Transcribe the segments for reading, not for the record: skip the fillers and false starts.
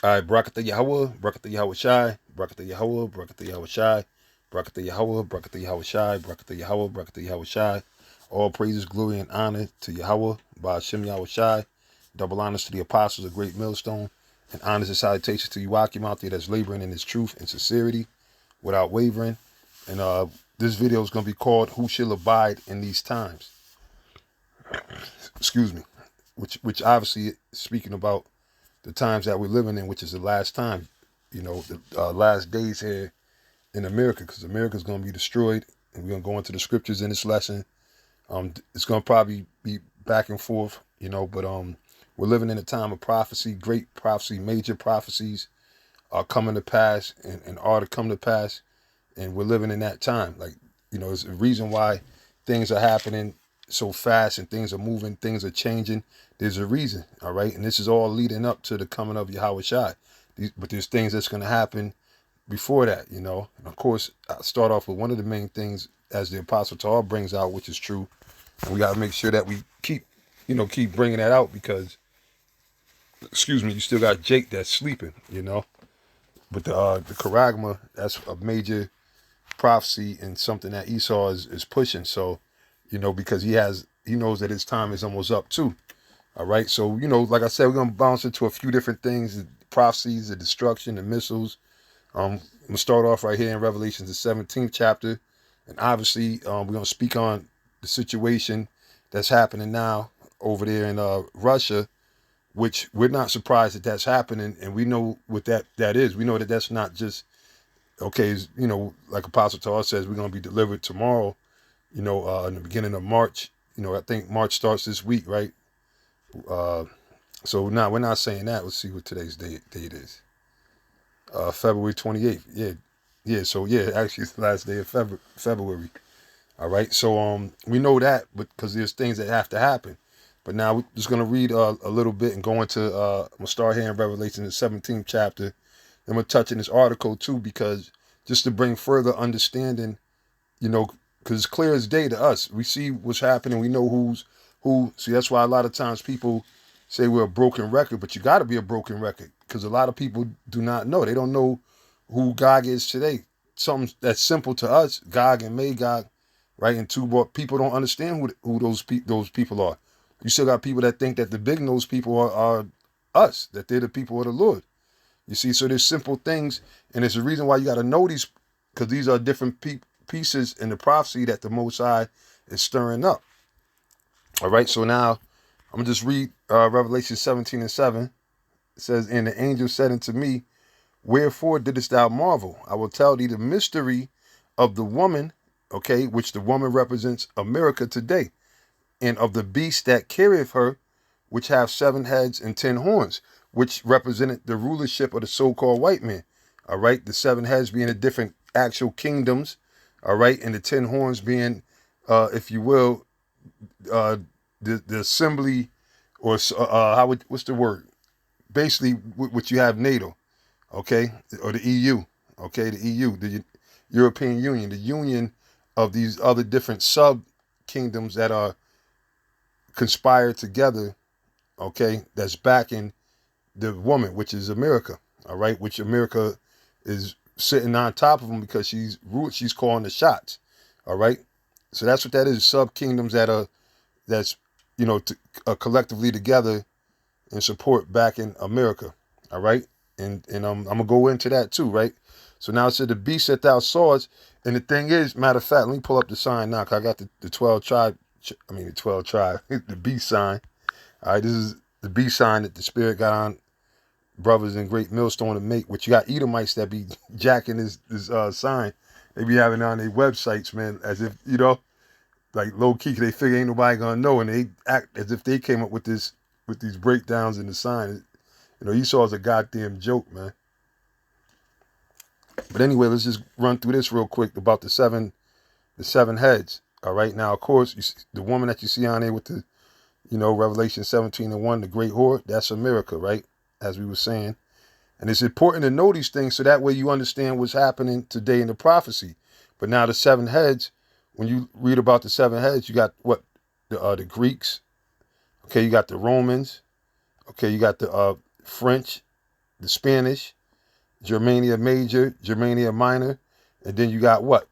All right, Barakatha Yahweh, Barakatha Yahweh Shai, Barakatha Yahweh, Barakatha Yahweh Shai, Barakatha Yahweh, Barakatha Yahweh Shai, Barakatha Yahweh, Barakatha Yahweh Shai. All praises, glory, and honor to Yahweh, by Hashem Yahweh Shai. Double honors to the apostles of Great Millstone, and honors and salutations to you, Wakim out there that's laboring in his truth and sincerity without wavering. And this video is going to be called "Who Shall Abide in These Times?" Excuse me, which obviously is speaking about the times that we're living in, which is the last time, the last days here in America, because America is going to be destroyed, and we're going to go into the scriptures in this lesson. It's going to probably be back and forth, but we're living in a time of prophecy, great prophecy, major prophecies are coming to pass and are to come to pass, and we're living in that time. Like, there's a reason why things are happening so fast and things are moving, things are changing. There's a reason, all right? And this is all leading up to the coming of Yahweh Shai. But there's things that's going to happen before that, And of course, I'll start off with one of the main things, as the Apostle Paul brings out, which is true. And we got to make sure that we keep bringing that out because, excuse me, you still got Jake that's sleeping. But the charagma, that's a major prophecy and something that Esau is pushing. So, because he knows that his time is almost up too. All right. So, like I said, we're gonna bounce into a few different things: the prophecies, the destruction, the missiles. I'm gonna start off right here in Revelation, the 17th chapter, and obviously, we're gonna speak on the situation that's happening now over there in Russia, which we're not surprised that that's happening, and we know what that is. We know that that's not just okay, like Apostle Paul says, we're going to be delivered tomorrow, in the beginning of March. I think March starts this week, right? Uh, so now we're not saying that. Let's see what today's date is. February 28th. Yeah. Yeah. So yeah, actually it's the last day of February. All right. So we know that, but because there's things that have to happen. But now we're just going to read a little bit and go into, I'm going to start here in Revelation, the 17th chapter. I'm going to touch in this article too, because just to bring further understanding, because it's clear as day to us. We see what's happening. We know who's who. See, that's why a lot of times people say we're a broken record, but you got to be a broken record because a lot of people do not know. They don't know who Gog is today. Something that's simple to us, Gog and Magog, right? And two, but people don't understand who those people are. You still got people that think that the big nose people are us, that they're the people of the Lord. You see, so there's simple things, and there's a reason why you got to know these, because these are different pieces in the prophecy that the Most High is stirring up. All right, so now I'm going to just read Revelation 17 and 7. It says, "And the angel said unto me, Wherefore didst thou marvel? I will tell thee the mystery of the woman," okay, which the woman represents America today, "and of the beast that carrieth her, which have 7 heads and 10 horns," which represented the rulership of the so-called white man. All right, the 7 heads being the different actual kingdoms. All right, and the 10 horns being, if you will, uh, the assembly, or what's the word? Basically, what you have NATO, okay, or the EU, okay, the EU, the European Union, the union of these other different sub kingdoms that are conspired together, okay, that's backing the woman, which is America, all right, which America is sitting on top of them because she's calling the shots, all right. So that's what that is, sub kingdoms that's collectively together and support back in America, all right. And I'm gonna go into that too, right. So now it said the beast that thou sawest, and the thing is, matter of fact, let me pull up the sign now, cause I got the 12 tribe, the 12 tribe, the beast sign. All right, this is the beast sign that the Spirit got on brothers in Great Millstone to make. Which you got Edomites that be jacking this sign. They be having it on their websites, man, as if like low key. They figure ain't nobody gonna know, and they act as if they came up with these breakdowns in the sign. Esau's a goddamn joke, man. But anyway, let's just run through this real quick about the seven heads. All right, now of course the woman that you see on there with the Revelation 17 and 1, the great whore, that's America, right? As we were saying. And it's important to know these things so that way you understand what's happening today in the prophecy. But now the 7 heads, when you read about the 7 heads, you got what? The Greeks. Okay, you got the Romans. Okay, you got the French. the Spanish, Germania Major, Germania Minor, and then you got what?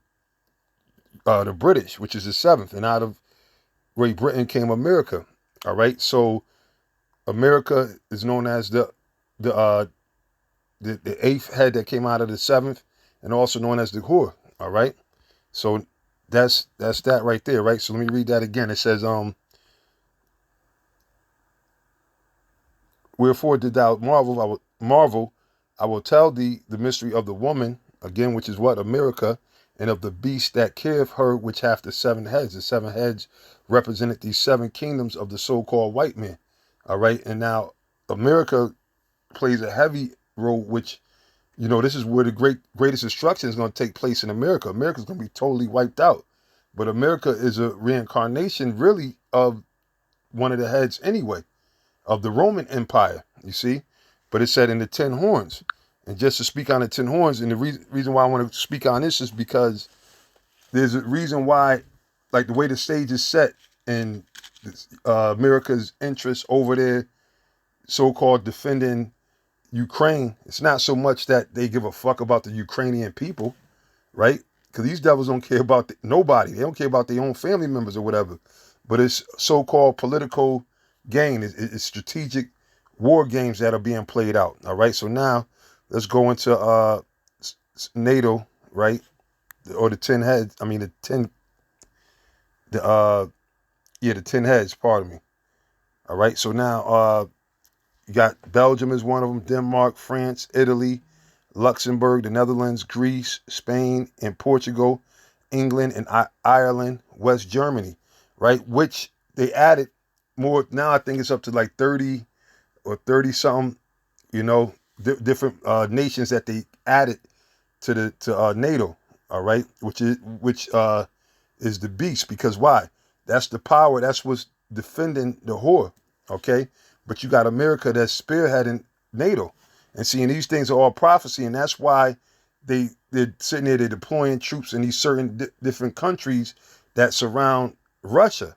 The British, which is the seventh. And out of Great Britain came America. All right. So America is known as the uh the eighth head that came out of the seventh, and also known as the Hor. All right. So that's that right there, right? So let me read that again. It says, wherefore did thou marvel? I will tell thee the mystery of the woman, again, which is what? America, and of the beast that careth her, which hath the seven heads. The seven heads represented these seven kingdoms of the so-called white man. All right. And now America plays a heavy role, which, this is where the greatest destruction is going to take place in America. America's going to be totally wiped out. But America is a reincarnation, really, of one of the heads anyway, of the Roman Empire, you see. But it said in the 10 horns. And just to speak on the 10 horns, and the reason why I want to speak on this is because there's a reason why, like the way the stage is set and America's interest over there, so-called defending Ukraine, it's not so much that they give a fuck about the Ukrainian people, right? Because these devils don't care about nobody. They don't care about their own family members or whatever. But it's so-called political gain. It's strategic war games that are being played out. All right. So now let's go into NATO, right? Or the 10 heads. I mean the 10 heads. Pardon me. All right. So now you got Belgium is one of them. Denmark, France, Italy, Luxembourg, the Netherlands, Greece, Spain, and Portugal, England, and Ireland, West Germany, right? Which they added more. Now I think it's up to like 30 or 30 something, different nations that they added to NATO. All right, which is the beast, because why? That's the power. That's what's defending the whore. Okay, but you got America that's spearheading NATO. And seeing these things are all prophecy, and that's why they're sitting there, they're deploying troops in these certain different countries that surround Russia,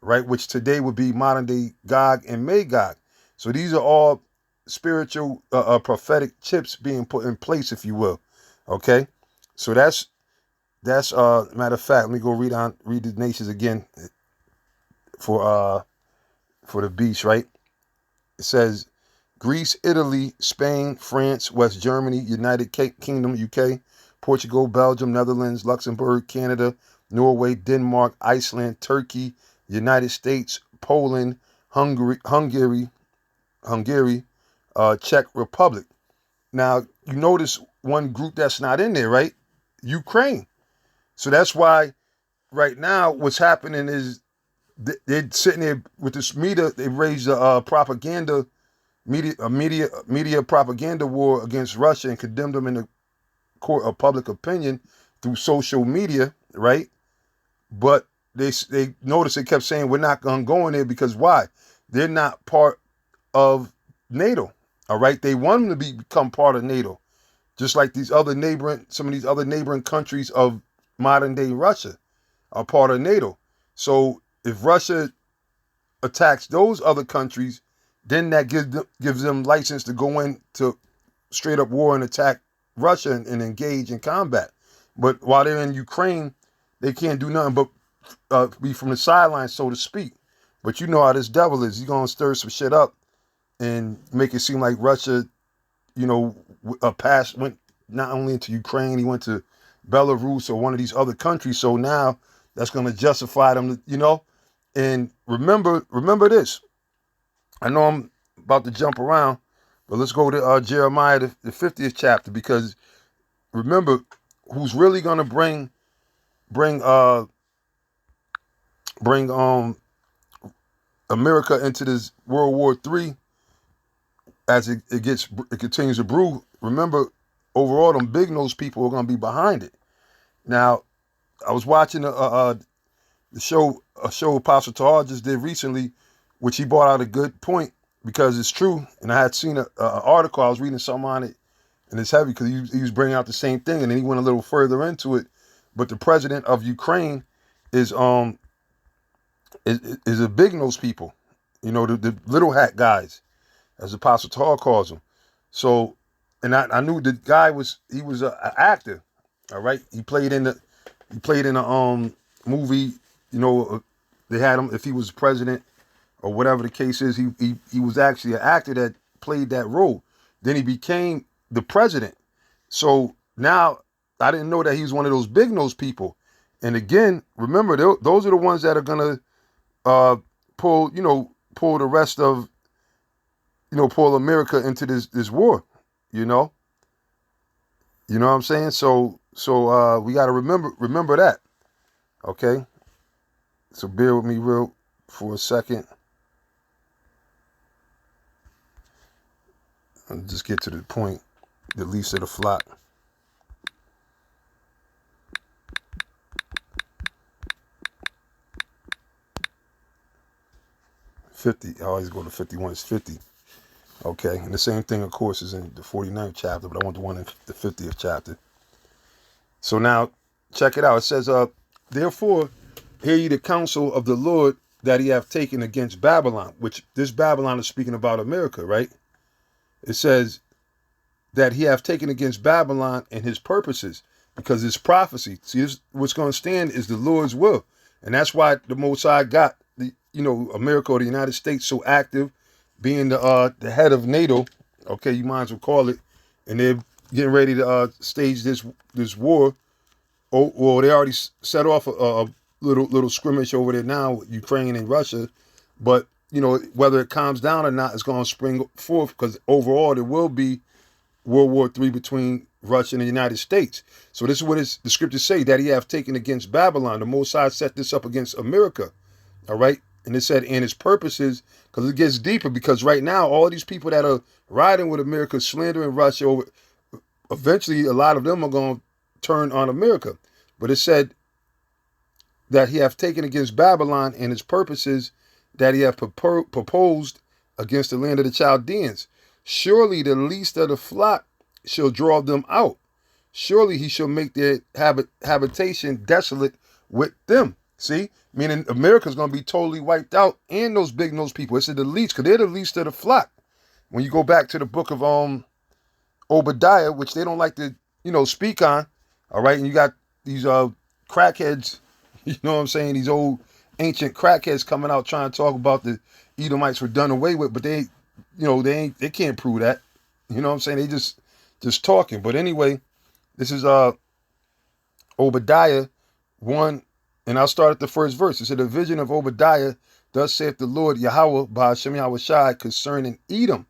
right? Which today would be modern day Gog and Magog. So these are all spiritual, prophetic chips being put in place, if you will. Okay, so that's matter of fact. Let me go read the nations again for the beast, right? It says Greece, Italy, Spain, France, West Germany, United Kingdom, UK, Portugal, Belgium, Netherlands, Luxembourg, Canada, Norway, Denmark, Iceland, Turkey, United States, Poland, Hungary, Czech Republic. Now, you notice one group that's not in there, right? Ukraine. So that's why right now what's happening is they're sitting there with this media. They raised a propaganda media propaganda war against Russia and condemned them in the court of public opinion through social media, right? But they noticed they kept saying we're not going to go in there because why? They're not part of NATO. All right, they want them to become part of NATO, just like some of these other neighboring countries of modern day Russia are part of NATO. So if Russia attacks those other countries, then that gives them license to go into straight up war and attack Russia and engage in combat. But while they're in Ukraine, they can't do nothing but be from the sidelines, so to speak. But you know how this devil is. He's going to stir some shit up and make it seem like Russia, went not only into Ukraine, he went to Belarus or one of these other countries. So now that's going to justify them, And remember this. I know I'm about to jump around, but let's go to Jeremiah, the 50th chapter, because remember, who's really going to bring America into this World War III as it continues to brew. Remember, overall, them big nose people are going to be behind it. Now, I was watching a show Apostle Tahar just did recently, which he brought out a good point, because it's true. And I had seen an article, I was reading something on it, and it's heavy because he was bringing out the same thing, and then he went a little further into it. But the president of Ukraine is a big nose people, the little hat guys, as Apostle Tahar calls them. So, and I knew the guy he was an actor. All right, he played in a movie. You know, they had him if he was president or whatever the case is. He was actually an actor that played that role. Then he became the president. So now I didn't know that he was one of those big nose people. And again, remember those are the ones that are gonna pull pull the rest of pull America into this war. You know, you know what I'm saying. So we got to remember that. Okay. So bear with me real for a second. And just get to the point. The least of the flock. 50. I always go to 51. It's 50. Okay. And the same thing, of course, is in the 49th chapter, but I want the one in the 50th chapter. So now, check it out. It says, therefore, hear ye the counsel of the Lord that he hath taken against Babylon, which this Babylon is speaking about America, right? It says that he hath taken against Babylon and his purposes, because it's prophecy. See, what's going to stand is the Lord's will. And that's why the Most High got America or the United States so active, being the head of NATO. Okay, you might as well call it. And they're getting ready to stage this war. Oh, well, they already set off a little skirmish over there now with Ukraine and Russia. But, whether it calms down or not, it's going to spring forth, because overall there will be World War III between Russia and the United States. So this is what the scriptures say, that he hath taken against Babylon. The Most High set this up against America. All right. And it said, and his purposes, because it gets deeper, because right now, all these people that are riding with America, slandering Russia over, eventually a lot of them are going to turn on America. But it said that he hath taken against Babylon and his purposes that he hath proposed against the land of the Chaldeans. Surely the least of the flock shall draw them out. Surely he shall make their habitation desolate with them. See? Meaning America's going to be totally wiped out, and those big nose people. It said the least, because they're the least of the flock. When you go back to the book of Obadiah, which they don't like to, speak on, all right? And you got these crackheads, you know what I'm saying? These old ancient crackheads coming out trying to talk about the Edomites were done away with, but they can't prove that. You know what I'm saying? They just talking. But anyway, this is Obadiah 1, and I'll start at the first verse. It said, the vision of Obadiah, thus saith the Lord Yahweh by Hashem Yahweh Shai concerning Edom.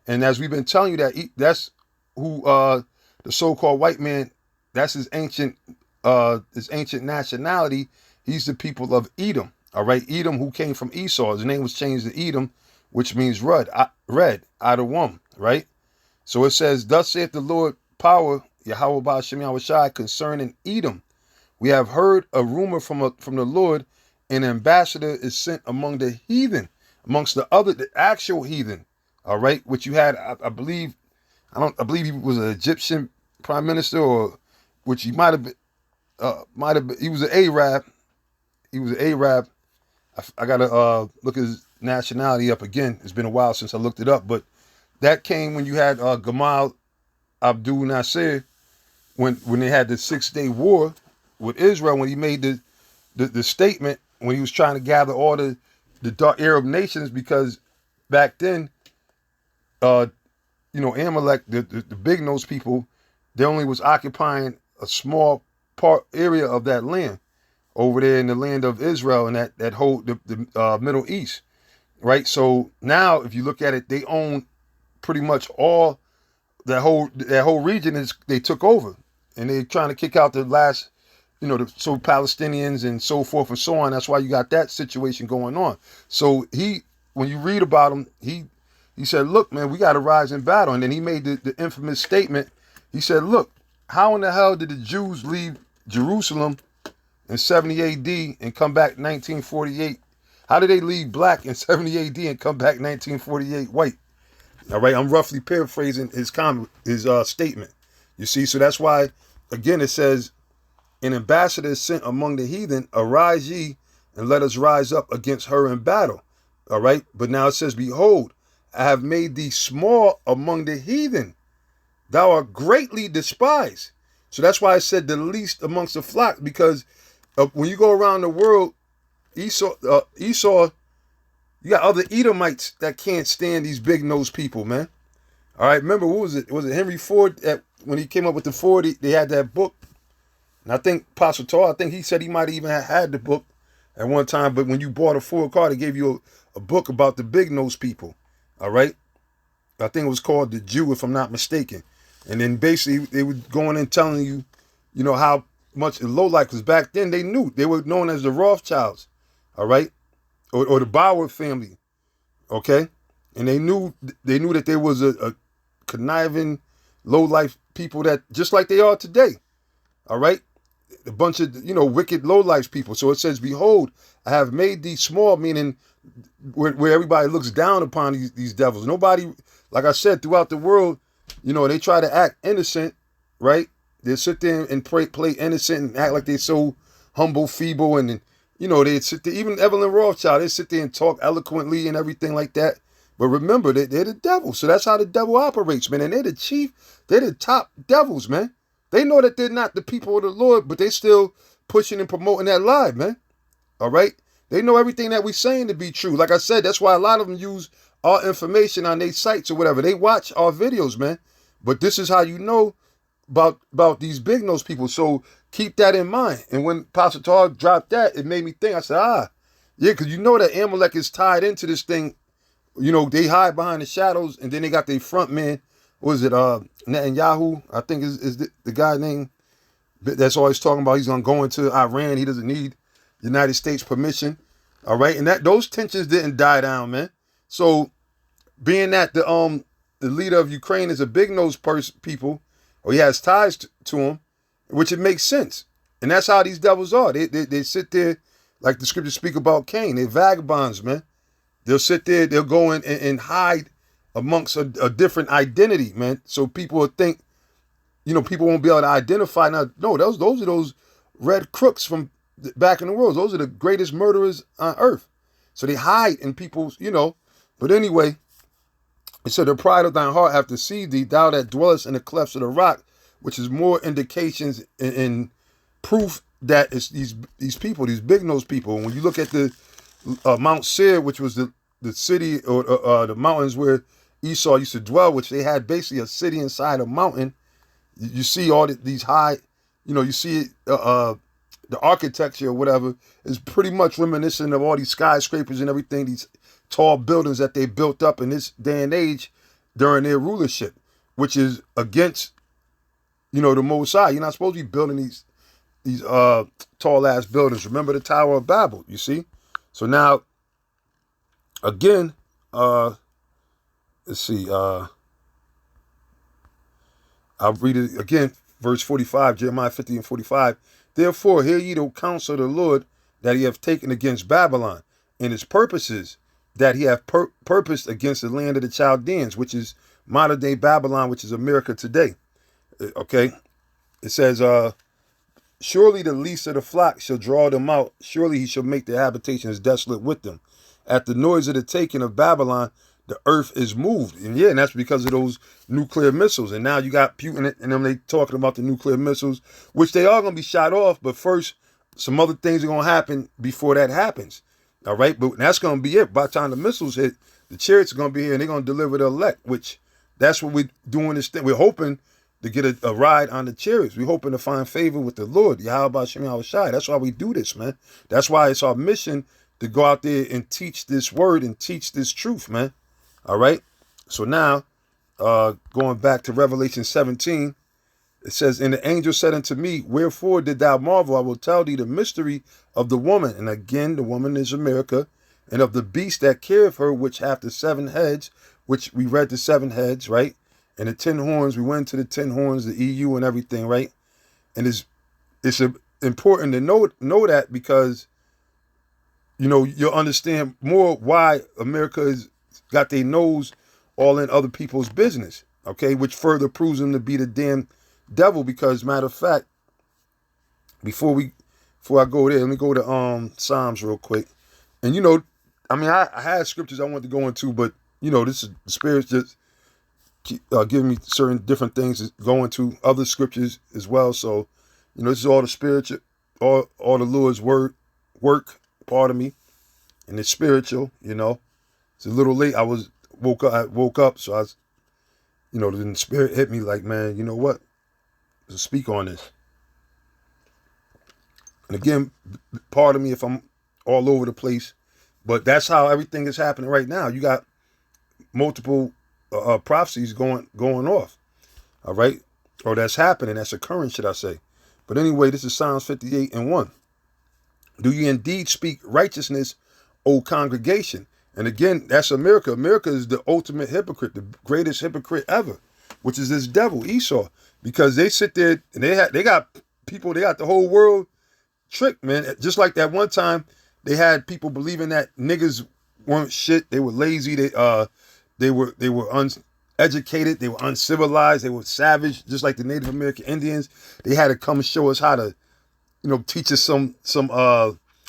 And as we've been telling you, that's who the so-called white man, that's his ancient nationality. He's the people of Edom. All right, Edom, who came from Esau. His name was changed to Edom, which means red, Adawam, right? So it says, thus saith the Lord power, Yahweh by Hashem Yahweh Shai, concerning Edom. We have heard a rumor from the Lord, an ambassador is sent among the heathen, amongst the actual heathen, all right, which you had, I believe he was an Egyptian prime minister, or which he might have been, he was an Arab. He was an Arab. I got to look his nationality up again. It's been a while since I looked it up, but that came when you had Gamal Abdul Nasser, when they had the 6-day war with Israel, when he made the statement, when he was trying to gather all the dark Arab nations, because back then, Amalek, the big nose people, they only was occupying a small area of that land over there in the land of Israel and that whole the Middle East, right? So now, if you look at it, they own pretty much all that whole region. They took over, and they're trying to kick out the last, the Palestinians and so forth and so on. That's why you got that situation going on. So when you read about him, he said, look, man, we got to rise in battle. And then he made the infamous statement. He said, look, how in the hell did the Jews leave Jerusalem in 70 AD and come back 1948? How did they leave black in 70 AD and come back 1948 white? All right, I'm roughly paraphrasing his statement. You see, so that's why, again, it says, an ambassador is sent among the heathen, arise ye, and let us rise up against her in battle. All right, but now it says, behold, I have made thee small among the heathen. Thou art greatly despised. So that's why I said the least amongst the flock, because when you go around the world, Esau, you got other Edomites that can't stand these big nosed people, man. All right, remember, what was it? Was it Henry Ford when he came up with the Ford? They had that book, and I think Apostle Tar, I think he said he might even have had the book at one time. But when you bought a Ford car, they gave you a book about the big nosed people. All right, I think it was called The Jew, if I'm not mistaken. And then basically they were going in telling you, how much the low life, because back then they knew they were known as the Rothschilds, all right, or the Bauer family, okay, and they knew that there was a conniving, low life people that just like they are today, all right, a bunch of wicked low life people. So it says, "Behold, I have made thee small," meaning where everybody looks down upon these devils. Nobody, like I said, throughout the world, they try to act innocent, right? They sit there and play innocent and act like they're so humble, feeble, and they sit there. Even Evelyn Rothschild, they sit there and talk eloquently and everything like that. But remember, they're the devil. So that's how the devil operates, man. And they're the chief, they're the top devils, man. They know that they're not the people of the Lord, but they still pushing and promoting that lie, man. All right? They know everything that we're saying to be true. Like I said, that's why a lot of them use our information on their sites or whatever. They watch our videos, man. But this is how you know about these big nose people. So keep that in mind. And when Pastor Tar dropped that, it made me think. I said, yeah, because that Amalek is tied into this thing. They hide behind the shadows, and then they got their front man. What is it? Netanyahu, I think is the guy name that's always talking about he's gonna go into Iran. He doesn't need United States permission. All right, and those tensions didn't die down, man. So being that the leader of Ukraine is a big nose people, or he has ties to him, which it makes sense. And that's how these devils are. They sit there, like the scriptures speak about Cain. They're vagabonds, man. They'll sit there, they'll go in and hide amongst a different identity, man. So people will think, people won't be able to identify. Now, no, those are those red crooks from back in the world. Those are the greatest murderers on earth. So they hide in people's, But anyway, it said, the pride of thine heart hath deceived thee, thou that dwellest in the clefts of the rock, which is more indications and proof that it's these people, these big nose people. And when you look at the Mount Seir, which was the city or the mountains where Esau used to dwell, which they had basically a city inside a mountain. You see all these high, you see the architecture or whatever is pretty much reminiscent of all these skyscrapers and everything, these tall buildings that they built up in this day and age during their rulership, which is against, the Most High. You're not supposed to be building these tall ass buildings. Remember the Tower of Babel, you see? So now, again, let's see, I'll read it again, verse 45, Jeremiah 50 and 45. Therefore, hear ye the counsel of the Lord that he hath taken against Babylon, and his purposes that he hath purposed against the land of the Chaldeans, which is modern day Babylon, which is America today. Okay, it says, surely the least of the flock shall draw them out. Surely he shall make their habitations desolate with them. At the noise of the taking of Babylon, the earth is moved. And yeah, and that's because of those nuclear missiles. And now you got Putin and them, they talking about the nuclear missiles, which they are going to be shot off. But first, some other things are going to happen before that happens. All right, but that's going to be it. By the time the missiles hit, the chariots are going to be here and they're going to deliver the elect, which that's what we're doing this thing. We're hoping to get a ride on the chariots. We're hoping to find favor with the Lord. Yahweh Shem Yahweh Shai. That's why we do this, man. That's why it's our mission to go out there and teach this word and teach this truth, man. All right. So now, going back to Revelation 17, it says, and the angel said unto me, wherefore did thou marvel? I will tell thee the mystery of the woman. And again, the woman is America, and of the beast that carrieth her, which hath the 7 heads, which we read the 7 heads, right? And the 10 horns, we went to the 10 horns, the EU and everything, right? And it's important to know that because, you'll understand more why America has got their nose all in other people's business, okay? Which further proves them to be the damn devil, because matter of fact, before I go there, let me go to Psalms real quick. And I had scriptures I wanted to go into, but this is the Spirit's just giving me certain different things, going to other scriptures as well. So, this is all the spiritual, all the Lord's work, pardon me, and it's spiritual. It's a little late. I woke up, so I was, then the Spirit hit me like, man, you know what? To speak on this. And again, pardon me if I'm all over the place, but that's how everything is happening right now. You got multiple prophecies going off, all right? Or that's happening, that's occurring, should I say. But anyway, this is Psalms 58:1. Do you indeed speak righteousness, O congregation? And again, that's America. America is the ultimate hypocrite, the greatest hypocrite ever, which is this devil, Esau. Because they sit there and they got people, they got the whole world tricked, man. Just like that one time they had people believing that niggas weren't shit, they were lazy, they were uneducated, they were uncivilized, they were savage, just like the Native American Indians. They had to come and show us how to, teach us some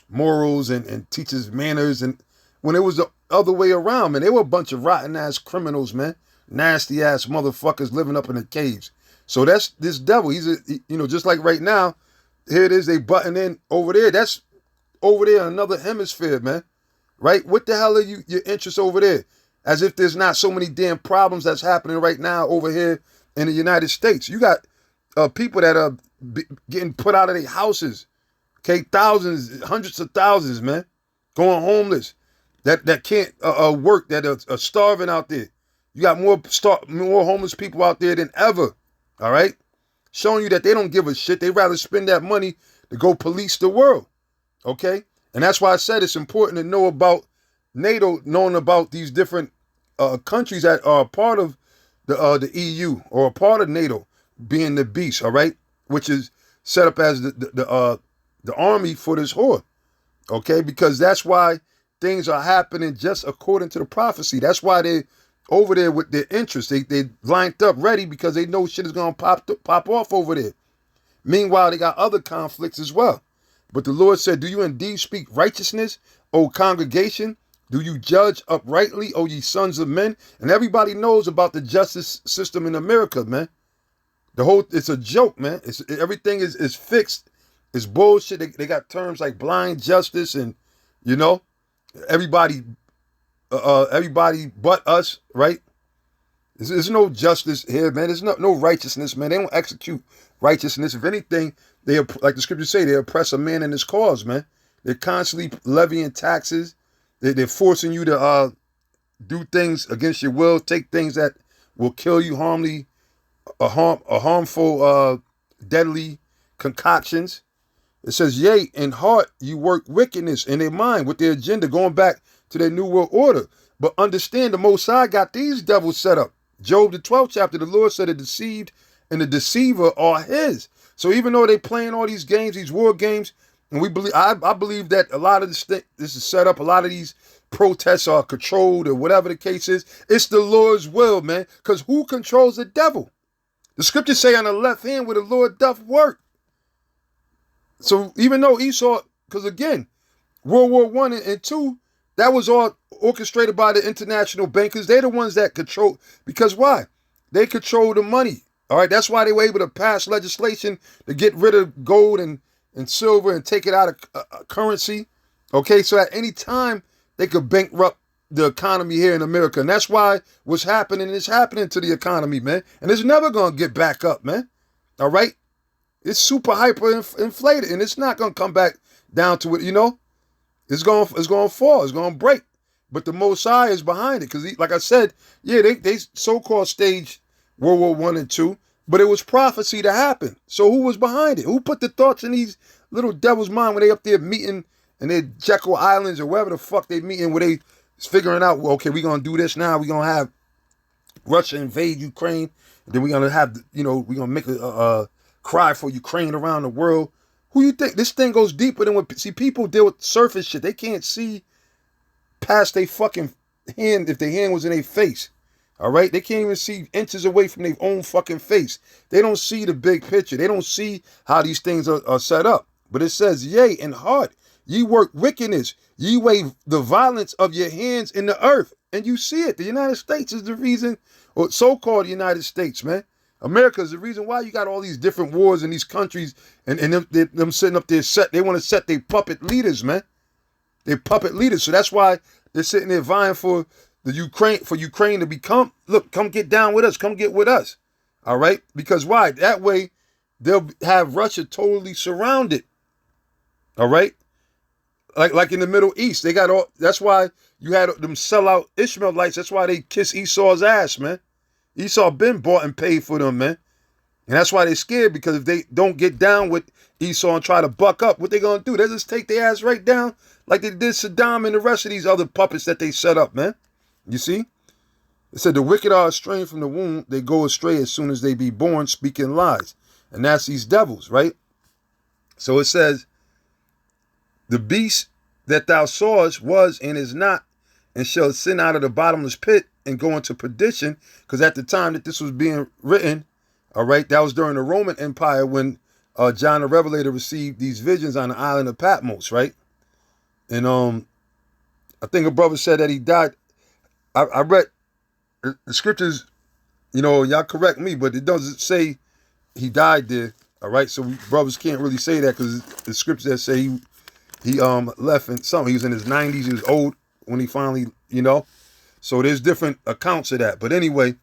morals and teach us manners. And when it was the other way around, man, they were a bunch of rotten ass criminals, man, nasty ass motherfuckers living up in the caves. So that's this devil. He's just like right now, here it is, they butting in over there. That's over there in another hemisphere, man. Right? What the hell are your interests over there? As if there's not so many damn problems that's happening right now over here in the United States. You got people that are getting put out of their houses. Okay, thousands, hundreds of thousands, man, going homeless. That can't work. That are starving out there. You got more homeless people out there than ever. All right, showing you that they don't give a shit. They rather spend that money to go police the world. Okay, and that's why I said it's important to know about NATO, knowing about these different countries that are part of the EU or a part of NATO, being the beast. All right, which is set up as the army for this whore. Okay, because that's why things are happening just according to the prophecy. That's why they over there with their interest. They lined up ready because they know shit is gonna pop off over there. Meanwhile, they got other conflicts as well. But the Lord said, do you indeed speak righteousness, O congregation? Do you judge uprightly, O ye sons of men? And everybody knows about the justice system in America, man. It's a joke, man. Everything is fixed. It's bullshit. They got terms like blind justice and, everybody but us, right? There's no justice here, man. There's no righteousness, man. They don't execute righteousness. If anything, like the scriptures say, they oppress a man in his cause, man. They're constantly levying taxes. They're forcing you to do things against your will, take things that will kill you, harmful, deadly concoctions. It says, yea, in heart you work wickedness in their mind with their agenda, going back to their new world order. But understand, the Most High got these devils set up. Job, the 12th chapter, the Lord said the deceived and the deceiver are his. So even though they playing all these games, these war games, and I believe that a lot of this is set up, a lot of these protests are controlled or whatever the case is, it's the Lord's will, man. Because who controls the devil? The scriptures say on the left hand where the Lord doth work. So even though Esau, because again, World War I and II, that was all orchestrated by the international bankers. They're the ones that control, because why? They control the money. All right, that's why they were able to pass legislation to get rid of gold and silver and take it out of currency. Okay, so at any time, they could bankrupt the economy here in America. And that's why what's happening is happening to the economy, man. And it's never going to get back up, man. All right? It's super hyper inflated, and it's not going to come back down to it, It's going to fall. It's going to break. But the Most High is behind it. Because, like I said, yeah, they so-called staged World War I and II, but it was prophecy to happen. So who was behind it? Who put the thoughts in these little devils' mind when they up there meeting in their Jekyll Islands or wherever the fuck they meeting, where they figuring out, well, okay, we're going to do this now. We're going to have Russia invade Ukraine. And then we're going to have, we're going to make a cry for Ukraine around the world. Who you think? This thing goes deeper than what... See, people deal with surface shit. They can't see past their fucking hand if their hand was in their face. All right? They can't even see inches away from their own fucking face. They don't see the big picture. They don't see how these things are set up. But it says, yea, in heart, ye work wickedness. Ye weigh the violence of your hands in the earth. and you see it. The United States is the reason, or so-called United States, man. America is the reason why you got all these different wars in these countries, and them sitting up there they want to set their puppet leaders, man. They're puppet leaders. So that's why they're sitting there vying for Ukraine to become, look, come get down with us. Come get with us. All right? Because why? That way they'll have Russia totally surrounded. All right? Like in the Middle East. They got all, that's why you had them sellout Ishmaelites. That's why they kiss Esau's ass, man. Esau been bought and paid for them, man. And that's why they're scared, because if they don't get down with Esau and try to buck up, what they going to do? They just take their ass right down like they did Saddam and the rest of these other puppets that they set up, man. You see? It said the wicked are estranged from the womb. They go astray as soon as they be born, speaking lies. And that's these devils, right? So it says, the beast that thou sawest was and is not, and shall ascend out of the bottomless pit and go into perdition. Because at the time that this was being written, all right, that was during the Roman Empire when John the Revelator received these visions on the island of Patmos, right? And I think a brother said that he died. I read the scriptures, you know, y'all correct me, but it doesn't say he died there, all right? So brothers can't really say that, because the scriptures that say he left in something. He was in his 90s. He was old when he finally, you know. So there's different accounts of that. But anyway,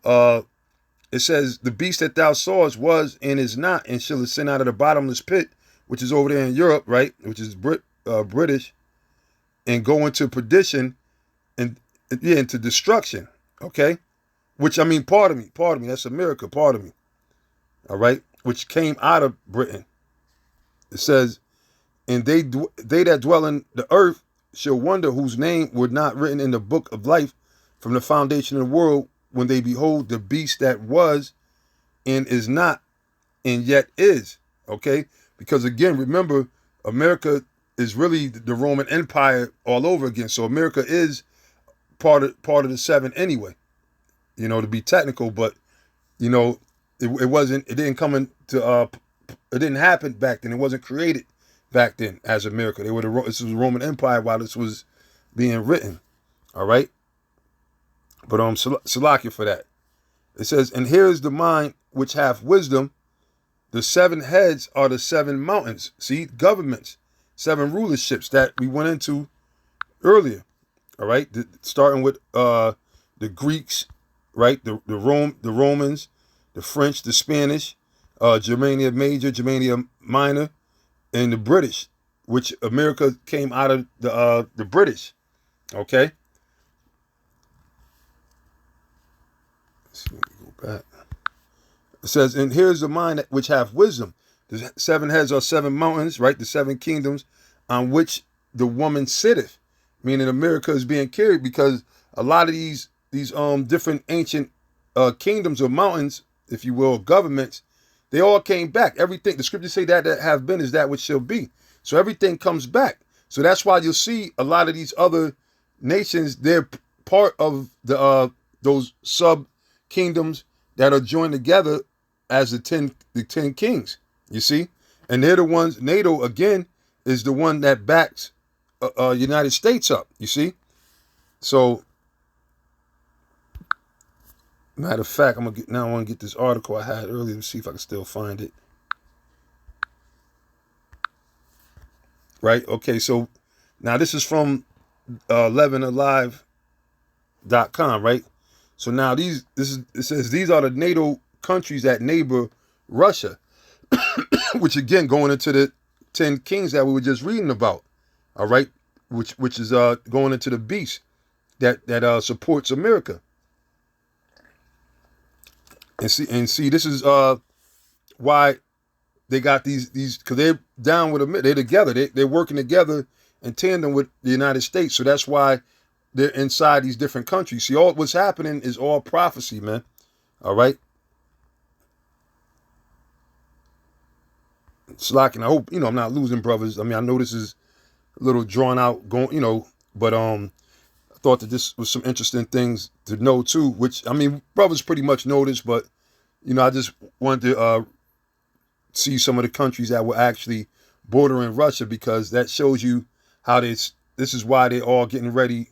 it says, the beast that thou sawest was and is not, and shall ascend out of the bottomless pit, which is over there in Europe, right? Which is British, and go into perdition, and into destruction, okay? Which, I mean, pardon me, that's America, pardon me, all right? Which came out of Britain. It says, and they that dwell in the earth shall wonder, whose name were not written in the book of life from the foundation of the world, when they behold the beast that was and is not and yet is, okay? Because again, remember, America is really the Roman Empire all over again. So America is part of the seven anyway, you know, to be technical. But you know, it didn't come into it didn't happen back then. It wasn't created back then as America. This was the Roman Empire while this was being written. All right. But Salakia for that. It says, and here is the mind which hath wisdom. The seven heads are the seven mountains. See, governments, seven rulerships that we went into earlier. All right, starting with the Greeks, right? The Romans, the French, the Spanish, Germania Major, Germania Minor, and the British, which America came out of the British. Okay. Let's see, let me go back. It says, and here's the mind which hath wisdom. The seven heads are seven mountains, right? The seven kingdoms on which the woman sitteth. Meaning America is being carried, because a lot of these different ancient kingdoms or mountains, if you will, governments, they all came back. Everything, the scriptures say that have been is that which shall be. So everything comes back. So that's why you'll see a lot of these other nations, they're part of those sub kingdoms that are joined together as the 10 kings, you see? And they're the ones, NATO, again, is the one that backs United States up, you see? So, matter of fact, I want to get this article I had earlier to see if I can still find it. Right? Okay, so now this is from 11alive.com, right? So now it says these are the NATO countries that neighbor Russia, which again going into the 10 kings that we were just reading about. All right, which is going into the beast that supports America. And see this is why they got these because they're down with America. They're together. They're working together in tandem with the United States. So that's why they're inside these different countries. See, all what's happening is all prophecy, man. All right. Slacking. I hope I'm not losing brothers. I mean, I know this is a little drawn out, but I thought that this was some interesting things to know too. Which I mean, brothers pretty much know this, but I just wanted to see some of the countries that were actually bordering Russia, because that shows you how this is why they're all getting ready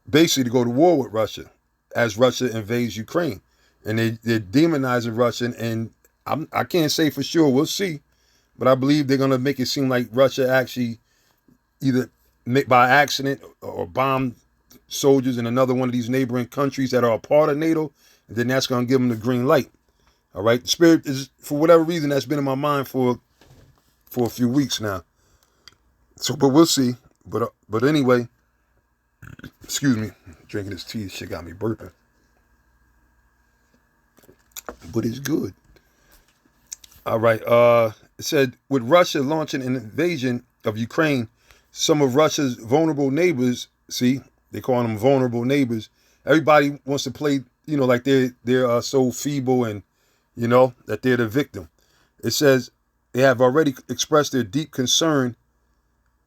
basically to go to war with Russia as Russia invades Ukraine. And they're demonizing Russia. And I can't say for sure. We'll see. But I believe they're going to make it seem like Russia actually either by accident or bombed soldiers in another one of these neighboring countries that are a part of NATO. And then that's going to give them the green light. All right. The spirit is, for whatever reason, that's been in my mind for a few weeks now. So, but we'll see. But anyway, excuse me, drinking this tea, this shit got me burping. But it's good. All right. It said, with Russia launching an invasion of Ukraine, some of Russia's vulnerable neighbors, see, they call them vulnerable neighbors. Everybody wants to play, like they're so feeble and, that they're the victim. It says they have already expressed their deep concern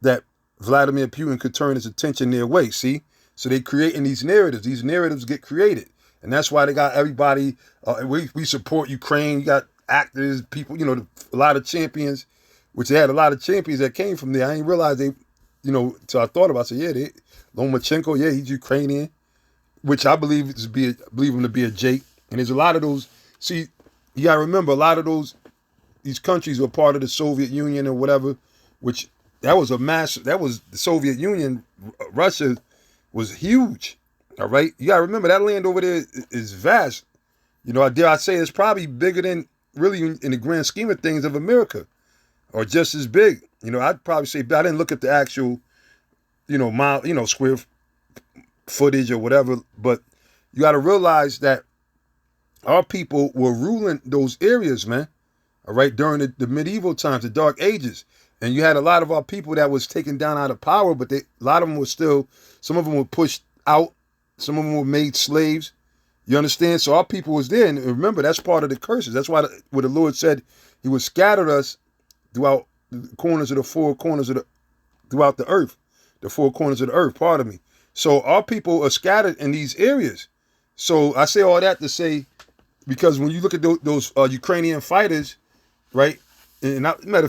that Vladimir Putin could turn his attention their way. See? So they're creating these narratives. These narratives get created. And that's why they got everybody, we support Ukraine. You got actors, people, a lot of champions, which they had a lot of champions that came from there. I didn't realize they, so I thought about it. So yeah, Lomachenko, yeah, he's Ukrainian, which I believe him to be a Jake. And there's a lot of those. See, you got to remember, a lot of these countries were part of the Soviet Union or whatever, which that was the Soviet Union. Russia was huge. All right. You got to remember that land over there is vast. Dare I say it's probably bigger than really in the grand scheme of things of America, or just as big. I'd probably say, I didn't look at the actual, mile, square footage or whatever, but you got to realize that our people were ruling those areas, man. All right. During the medieval times, the Dark Ages. And you had a lot of our people that was taken down out of power, but a lot of them were still, some of them were pushed out. Some of them were made slaves. You understand? So our people was there. And remember, that's part of the curses. That's why what the Lord said, he would scatter us throughout the corners of the four corners throughout the earth. The four corners of the earth, pardon me. So our people are scattered in these areas. So I say all that to say, because when you look at those Ukrainian fighters, right? And I met a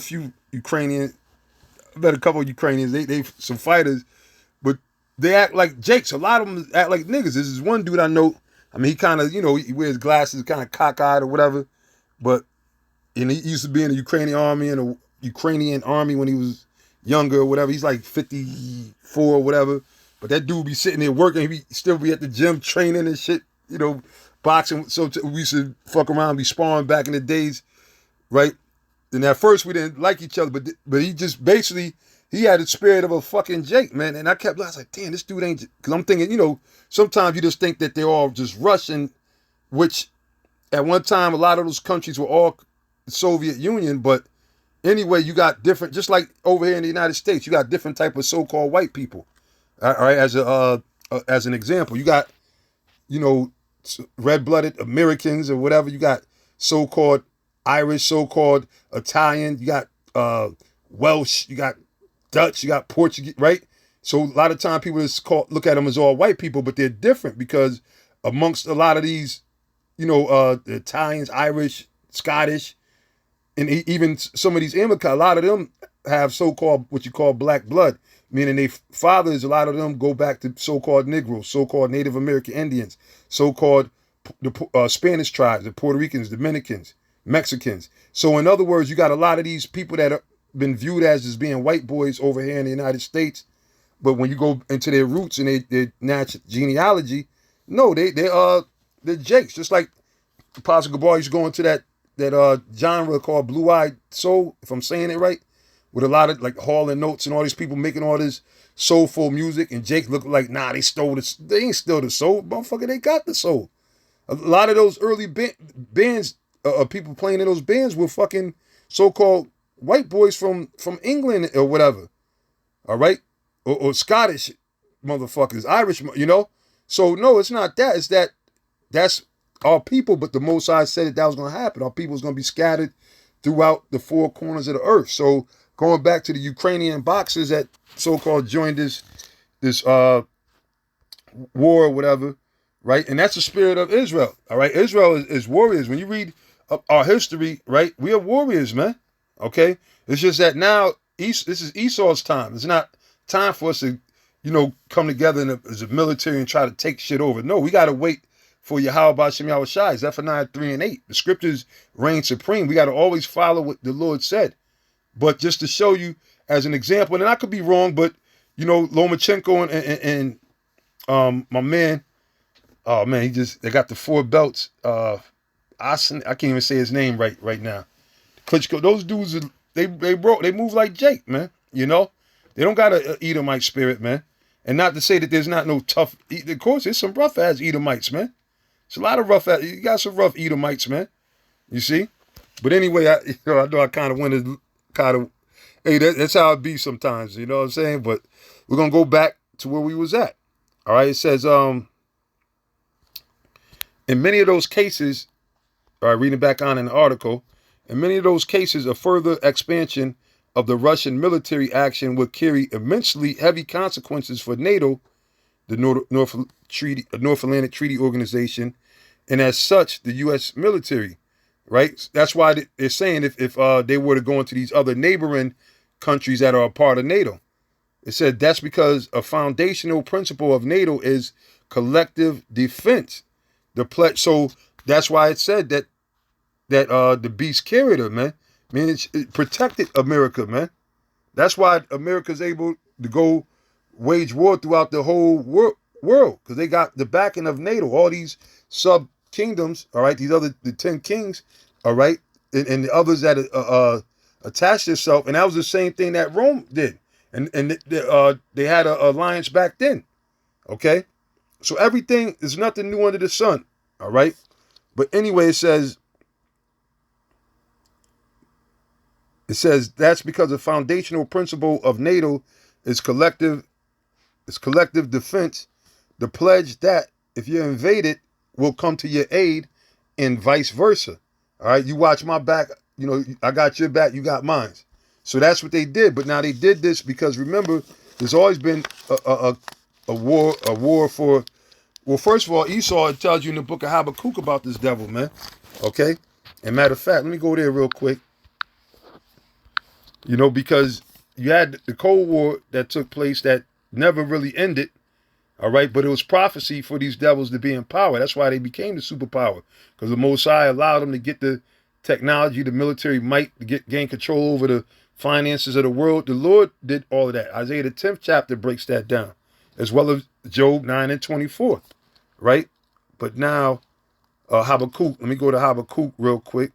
couple of Ukrainians. They some fighters, but they act like Jakes. A lot of them act like niggas. This is one dude I know. I mean, he kind of, he wears glasses, kind of cockeyed or whatever. But he used to be in the Ukrainian army when he was younger or whatever. He's like 54 or whatever. But that dude be sitting there working. He still be at the gym training and shit, boxing. So we used to fuck around, be sparring back in the days, right? And at first we didn't like each other, but he just basically, he had the spirit of a fucking Jake, man. And I was like, damn, this dude ain't, because I'm thinking, sometimes you just think that they're all just Russian, which at one time, a lot of those countries were all the Soviet Union. But anyway, you got different, just like over here in the United States, you got different type of so-called white people. All right, as an example, you got, red-blooded Americans or whatever. You got so-called Irish, so-called Italian, you got Welsh, you got Dutch, you got Portuguese, right? So a lot of time people just look at them as all white people, but they're different because amongst a lot of these, the Italians, Irish, Scottish, and even some of these immigrants, a lot of them have so-called what you call black blood, meaning their fathers, a lot of them go back to so-called Negroes, so-called Native American Indians, so-called the Spanish tribes, the Puerto Ricans, Dominicans, Mexicans. So in other words, you got a lot of these people that have been viewed as being white boys over here in the United States. But when you go into their roots and their natural genealogy, no, they're Jakes. Just like Apostle Gabar used to go into that genre called Blue-Eyed Soul, if I'm saying it right, with a lot of like Hall and Notes and all these people making all this soulful music. And Jake looked like, nah, they ain't stole the soul. Motherfucker, they got the soul. A lot of those early bands, people playing in those bands were fucking so-called white boys from England or whatever. All right? Or Scottish motherfuckers, Irish, So no, it's not that. It's that's our people, but the Most High said that was going to happen. Our people is going to be scattered throughout the four corners of the earth. So going back to the Ukrainian boxers that so-called joined this war or whatever, right? And that's the spirit of Israel, all right? Israel is warriors. When you read our history, right, we are warriors, man, okay? It's just that now this is Esau's time. It's not time for us to come together as a military and try to take shit over. No, we got to wait for Yahweh Ba'Shem Yahweh Shai, Zephaniah 3 and 8. The scriptures reign supreme. We got to always follow what the Lord said. But just to show you as an example, and I could be wrong, but, Lomachenko and my man, oh man, they got the 4 belts. I can't even say his name right now. Klitschko, those dudes, they move like Jake, man. They don't got a Edomite spirit, man. And not to say that there's not no tough, of course, there's some rough ass Edomites, man. It's a lot of you got some rough Edomites, man. You see? But anyway, I know I kind of went hey, that's how it be sometimes, you know what I'm saying? But we're going to go back to where we was at. All right, it says, in many of those cases, all right, reading back on in the article, in many of those cases, a further expansion of the Russian military action would carry immensely heavy consequences for NATO, the North Atlantic Treaty Organization, and as such, the U.S. military, right? That's why they're saying if they were to go into these other neighboring countries that are a part of NATO, it said that's because a foundational principle of NATO is collective defense. So that's why it said that the beast carried her, man. I mean, it protected America, man. That's why America's able to go wage war throughout the whole world, because they got the backing of NATO. All these sub kingdoms, all right, the 10 kings, all right, and the others that attached themselves, and that was the same thing that Rome did, and they had an alliance back then, okay. So everything is nothing new under the sun, all right. But anyway, it says that's because the foundational principle of NATO is collective defense, the pledge that if you're invaded, will come to your aid, and vice versa. All right, you watch my back, I got your back, you got mine. So that's what they did. But now they did this because, remember, there's always been a war for. Well, first of all, Esau, it tells you in the book of Habakkuk about this devil, man. Okay, and matter of fact, let me go there real quick. Because you had the Cold War that took place that never really ended, all right? But it was prophecy for these devils to be in power. That's why they became the superpower, because the Most High allowed them to get the technology, the military might, to gain control over the finances of the world. The Lord did all of that. Isaiah the 10th chapter breaks that down, as well as Job 9 and 24, right? But now, Habakkuk, let me go to Habakkuk real quick.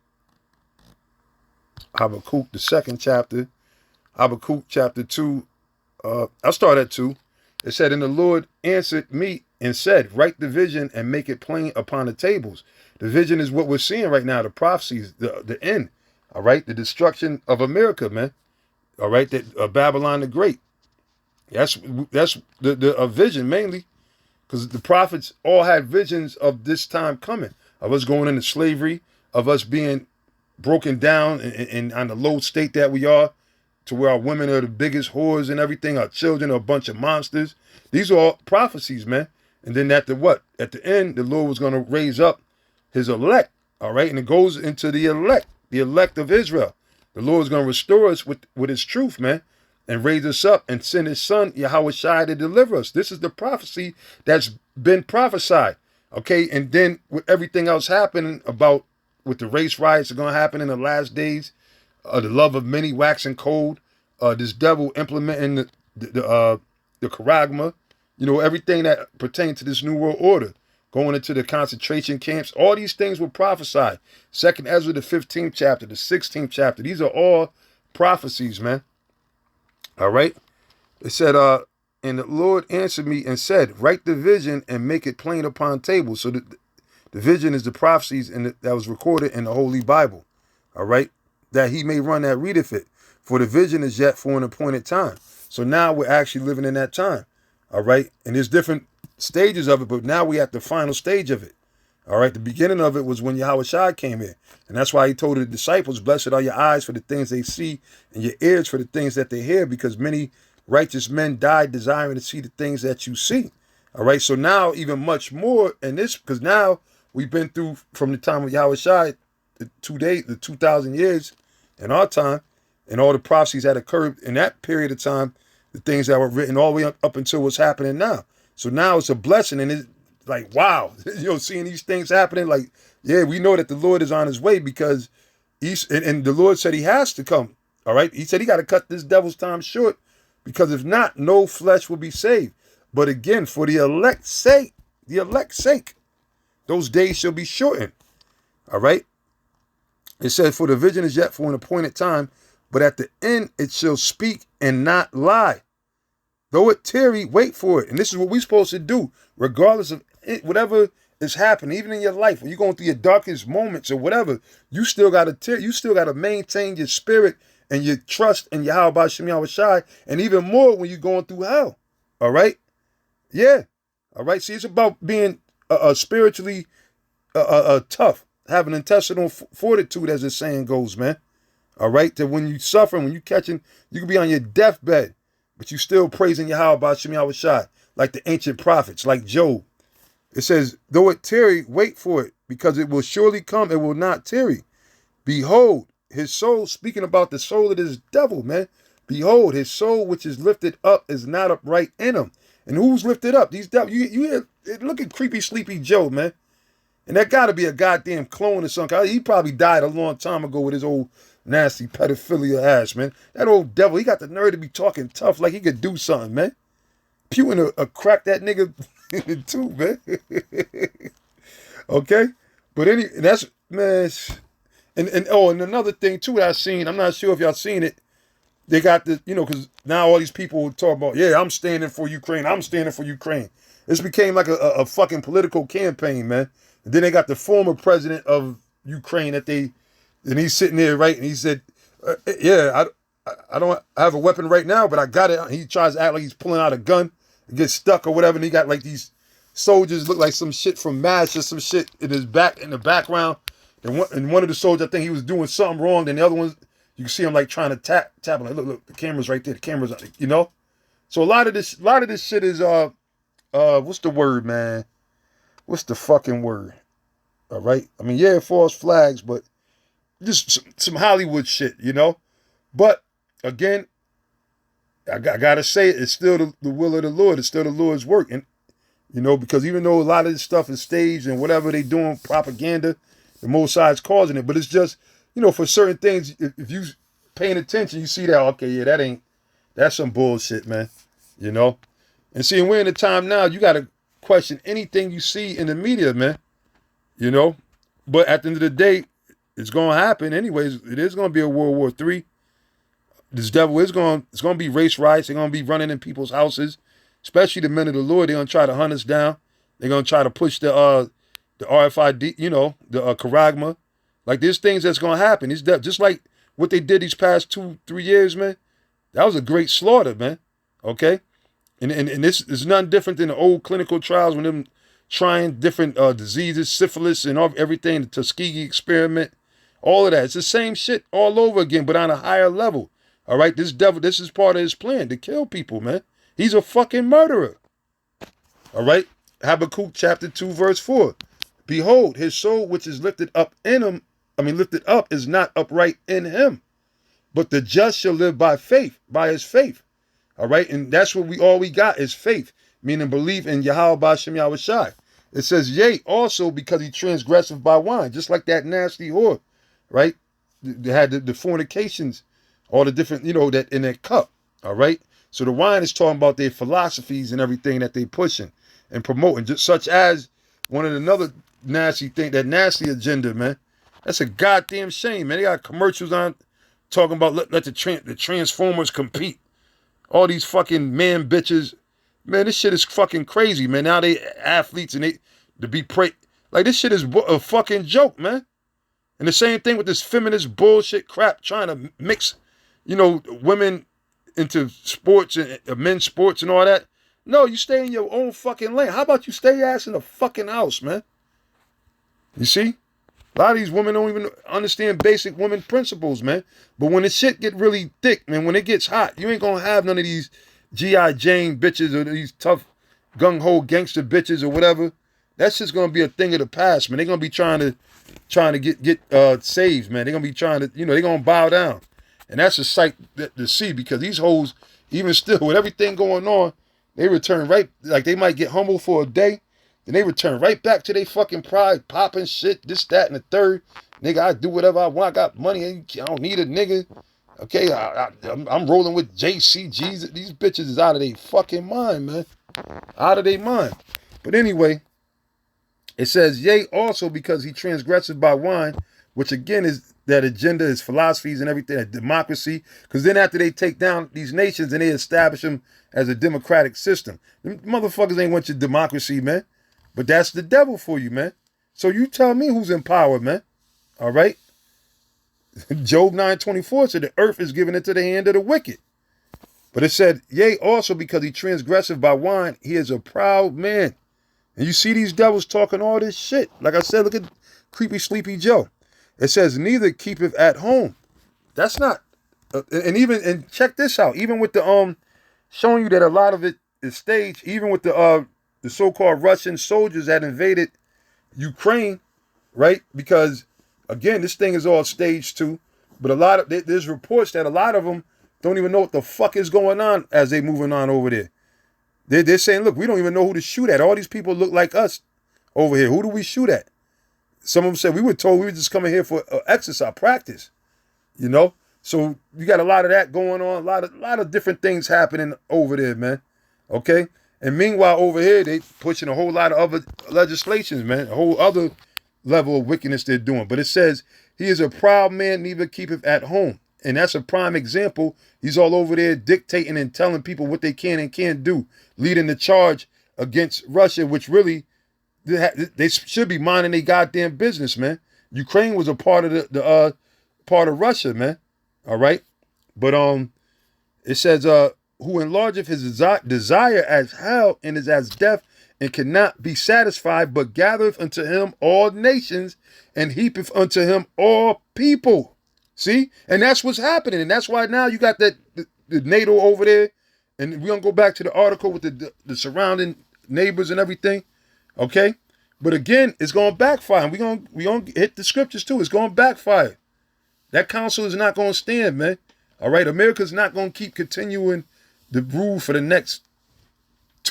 Habakkuk, the 2nd chapter, Habakkuk chapter 2, I'll start at 2. It said, and the Lord answered me and said, write the vision and make it plain upon the tables. The vision is what we're seeing right now, the prophecies, the end, all right? The destruction of America, man, all right? Babylon the Great. That's the vision mainly, because the prophets all had visions of this time coming, of us going into slavery, of us being broken down and on the low state that we are, to where our women are the biggest whores and everything, our children are a bunch of monsters. These are all prophecies, man. And then at the end, the Lord was going to raise up his elect, all right? And it goes into the elect of Israel. The Lord is going to restore us with his truth, man, and raise us up and send his son, Yahweh Shai, to deliver us. This is the prophecy that's been prophesied, okay? And then with everything else happening about with the race riots are going to happen in the last days, the love of many waxing cold, this devil implementing the charagma, everything that pertains to this new world order, going into the concentration camps. All these things were prophesied. 2nd Ezra, the 15th chapter, the 16th chapter. These are all prophecies, man. All right. It said, and the Lord answered me and said, write the vision and make it plain upon tables. So the vision is the prophecies that was recorded in the Holy Bible. All right. That he may run that readeth it. For the vision is yet for an appointed time. So now we're actually living in that time. All right. And there's different stages of it, but now we're at the final stage of it. All right. The beginning of it was when Yahweh Shai came in. And that's why he told the disciples, blessed are your eyes for the things they see and your ears for the things that they hear, because many righteous men died desiring to see the things that you see. All right. So now even much more in this, because now we've been through from the time of Yahweh Shai, the 2,000 years in our time, and all the prophecies that occurred in that period of time the things that were written all the way up until what's happening now. So now it's a blessing, and it's like, wow, seeing these things happening, like, yeah, we know that the Lord is on his way because and the Lord said he has to come. All right. He said he got to cut this devil's time short because if not, no flesh will be saved. But again, for the elect's sake, those days shall be shortened. All right. It said, for the vision is yet for an appointed time, but at the end it shall speak and not lie. Though it tarry, wait for it. And this is what we're supposed to do, regardless of whatever is happening, even in your life, when you're going through your darkest moments or whatever, you still got to maintain your spirit and your trust in Yahweh Shem Yahushai, and even more when you're going through hell. All right? Yeah. All right? See, it's about being spiritually tough, having intestinal fortitude, as the saying goes, man. All right? That when you suffering, when you catching, you can be on your deathbed, but you still praising Yahweh Shem Yahushai, like the ancient prophets, like Job. It says, though it tarry, wait for it, because it will surely come, it will not tarry. Behold, his soul, speaking about the soul of this devil, man. Behold, his soul which is lifted up is not upright in him. And who's lifted up? These devils. You look at creepy, sleepy Joe, man. And that got to be a goddamn clone or something. He probably died a long time ago with his old nasty pedophilia ass, man. That old devil, he got the nerve to be talking tough like he could do something, man. Pewing a crack that nigga too, man. Okay? But that's, man. And another thing too that I seen, I'm not sure if y'all seen it. They got the, because now all these people talk about, yeah, I'm standing for Ukraine. I'm standing for Ukraine. This became like a fucking political campaign, man. And then they got the former president of Ukraine and he's sitting there, right? And he said, yeah, I don't have a weapon right now, but I got it. He tries to act like he's pulling out a gun and gets stuck or whatever. And he got like these soldiers look like some shit from MASH or some shit in the background. And one of the soldiers, I think he was doing something wrong. Then the other ones, you can see him like trying to tap him. Like, look, the camera's right there. The camera's, So a lot of this shit is what's the word, man? What's the fucking word? All right. I mean, yeah, false flags, but just some Hollywood shit, But again, I gotta say it's still the will of the Lord. It's still the Lord's work, and because even though a lot of this stuff is staged and whatever they doing propaganda. The Most High is causing it, but it's just, for certain things, if you paying attention, you see that, okay, yeah, that's some bullshit, man, And see, we're in a time now, you got to question anything you see in the media, man, But at the end of the day, it's going to happen anyways. It is going to be a World War III. This devil it's going to be race riots. They're going to be running in people's houses, especially the men of the Lord. They're going to try to hunt us down. They're going to try to push the RFID, the Karagma. Like, there's things that's going to happen. It's just like what they did these past 2-3 years, man. That was a great slaughter, man. Okay? And this is nothing different than the old clinical trials when them trying different diseases, syphilis and everything, the Tuskegee experiment, all of that. It's the same shit all over again, but on a higher level. All right? This devil, this is part of his plan to kill people, man. He's a fucking murderer. All right? Habakkuk chapter 2, verse 4. Behold, his soul which is lifted up is not upright in him. But the just shall live by faith, by his faith. All right? And that's what we got is faith, meaning belief in Yahweh Shem Yahushai. It says, yea, also because he transgresseth by wine, just like that nasty whore, right? They had the fornications, all the different, that in that cup, all right? So the wine is talking about their philosophies and everything that they pushing and promoting, just such as another nasty thing, that nasty agenda, man. That's a goddamn shame, man. They got commercials on talking about let the Transformers compete. All these fucking man bitches. Man, this shit is fucking crazy, man. Now they athletes and to be like, this shit is a fucking joke, man. And the same thing with this feminist bullshit crap trying to mix, women into sports and men's sports and all that. No, you stay in your own fucking lane. How about you stay your ass in the fucking house, man? You see? A lot of these women don't even understand basic women principles, man. But when the shit get really thick, man, when it gets hot, you ain't gonna have none of these G.I. Jane bitches or these tough gung-ho gangster bitches or whatever. That's just gonna be a thing of the past, man. They're gonna be trying to get saved, man. They're gonna be trying to, they're gonna bow down. And that's a sight to see, because these hoes Even still, with everything going on, they return right, like they might get humble for a day, then they return right back to their fucking pride, popping shit, this, that, and the third. Nigga, I do whatever I want. I got money. I don't need a nigga. Okay, I'm rolling with JCGs. These bitches is out of their fucking mind, man. Out of their mind. But anyway, it says, yea, also because he transgresseth by wine, which again is that agenda, his philosophies and everything, that democracy. Because then after they take down these nations and they establish them as a democratic system, them motherfuckers ain't want your democracy, man. But that's the devil for you, man. So you tell me who's in power, man. All right? Job 9:24 said the earth is given into the hand of the wicked. But it said, yea, also because he transgresseth by wine, he is a proud man. And you see these devils talking all this shit. Like I said, look at Creepy Sleepy Joe. It says, neither keepeth at home. That's not, and check this out. Even with the showing you that a lot of it is staged. Even with the so-called Russian soldiers that invaded Ukraine, right? Because again, this thing is all staged too. But there's reports that a lot of them don't even know what the fuck is going on as they moving on over there. They're saying, look, we don't even know who to shoot at. All these people look like us over here. Who do we shoot at? Some of them said we were told we were just coming here for exercise, practice. You know? So you got a lot of that going on. A lot of different things happening over there, man. Okay? And meanwhile, over here, they pushing a whole lot of other legislations, man. A whole other level of wickedness they're doing. But it says, he is a proud man, neither keepeth at home. And that's a prime example. He's all over there dictating and telling people what they can and can't do, leading the charge against Russia, which really, they should be minding their goddamn business, man. Ukraine was a part of the part of Russia, man. All right. But it says, who enlargeth his desire as hell and is as death and cannot be satisfied, but gathereth unto him all nations and heapeth unto him all people. See? And that's what's happening. And that's why now you got the NATO over there. And we're going to go back to the article with the surrounding neighbors and everything. Okay? But again, it's going to backfire. And we're going to hit the scriptures too. It's going to backfire. That council is not going to stand, man. All right? America's not going to keep continuing the rule for the next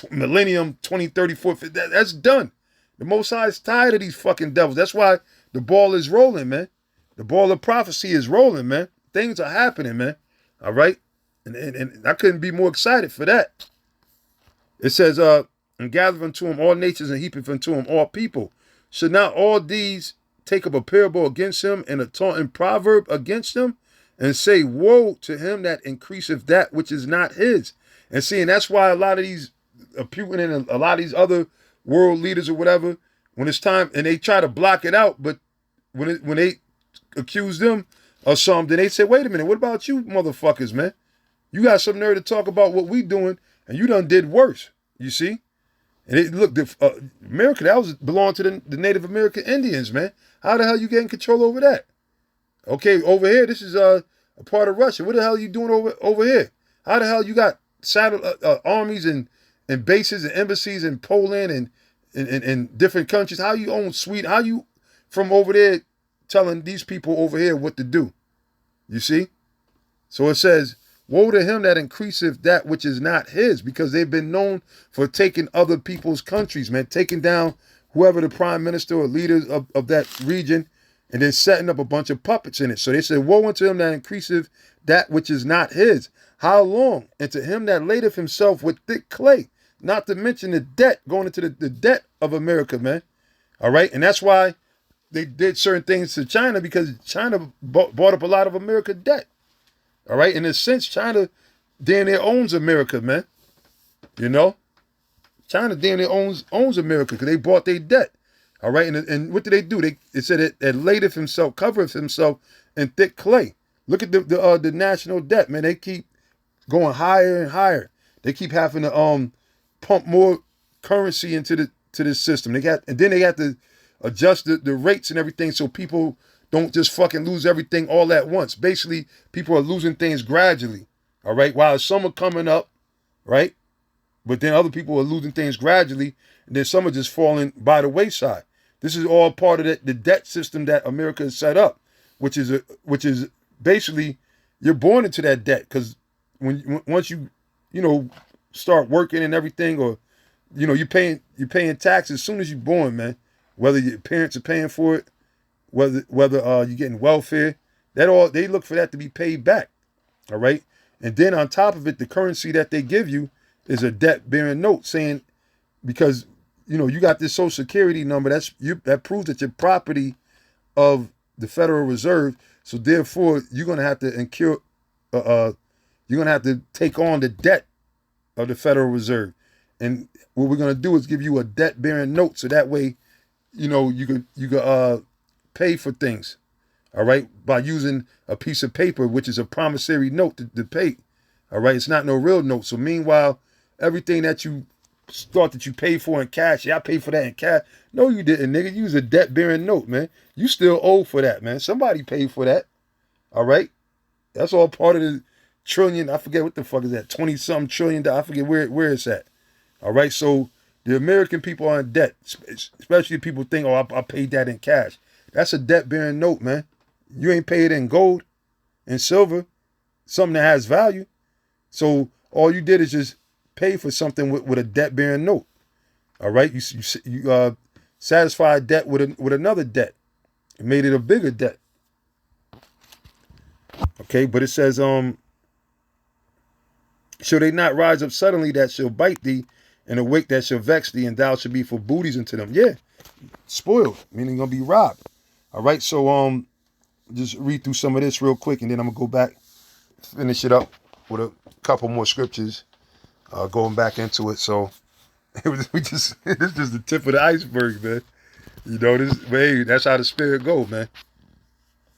millennium, 20, 30, 40. That's done. The Most High is tired of these fucking devils. That's why the ball is rolling, man. The ball of prophecy is rolling, man. Things are happening, man. All right? And I couldn't be more excited for that. It says, and gather unto him all nations and heapeth unto him all people. Should not all these take up a parable against him and a taunting proverb against him and say, woe to him that increaseth that which is not his. And see, and that's why a lot of these Putin and a lot of these other world leaders or whatever, when it's time, and they try to block it out, but when they accuse them of something, then they say, wait a minute, what about you motherfuckers, man? You got some nerve to talk about what we doing, and you done did worse, you see? And look, America, that belonged to the Native American Indians, man. How the hell you getting control over that? Okay, over here, this is a part of Russia. What the hell are you doing over here? How the hell you got armies and bases and embassies in Poland and different countries? How you own Sweden? How you from over there telling these people over here what to do? You see? So it says, woe to him that increaseth that which is not his, because they've been known for taking other people's countries, man, taking down whoever the prime minister or leaders of that region, and then setting up a bunch of puppets in it. So they said, woe unto him that increaseth that which is not his. How long? And to him that ladeth himself with thick clay, not to mention the debt, going into the debt of America, man. All right? And that's why they did certain things to China, because China bought up a lot of America debt. All right? In a sense, China damn near owns America, man. You know? China damn near owns America because they bought their debt. All right? And what did they do? It said it ladeth himself, covereth himself in thick clay. Look at the national debt, man. They keep going higher and higher. They keep having to pump more currency into this system. And then they have to adjust the rates and everything so people don't just fucking lose everything all at once. Basically, people are losing things gradually. All right, while some are coming up, right? But then other people are losing things gradually, and then some are just falling by the wayside. This is all part of the debt system that America has set up, which is basically you're born into that debt, because once you start working and everything, or you're paying taxes as soon as you're born, man. Whether your parents are paying for it, whether you're getting welfare, that all they look for that to be paid back. All right, and then on top of it, the currency that they give you is a debt bearing note, saying because you got this Social Security number that proves that you're property of the Federal Reserve. So therefore, you're gonna have to incur, you're gonna have to take on the debt of the Federal Reserve. And what we're gonna do is give you a debt bearing note, so that way, you could pay for things. All right, by using a piece of paper, which is a promissory note to pay. All right, it's not no real note. So meanwhile, everything that you thought that you paid for in cash, yeah, I paid for that in cash. No, you didn't, nigga. You was a debt bearing note, man. You still owe for that, man. Somebody paid for that. All right, that's all part of the trillion. I forget what the fuck is that, 20-something trillion. I forget where it's at. All right, so the American people are in debt, especially people think, oh, I paid that in cash. That's a debt bearing note, man. You ain't paid in gold and silver, something that has value. So all you did is just pay for something with a debt bearing note. All right, you satisfied debt with another debt. It made it a bigger debt. Okay, but it says, shall they not rise up suddenly that shall bite thee, and awake that shall vex thee, and thou shalt be for booties unto them. Yeah, spoiled, meaning gonna be robbed. All right, so just read through some of this real quick, and then I'm gonna go back, finish it up with a couple more scriptures, going back into it. So this is just the tip of the iceberg, man. Hey, that's how the spirit go, man.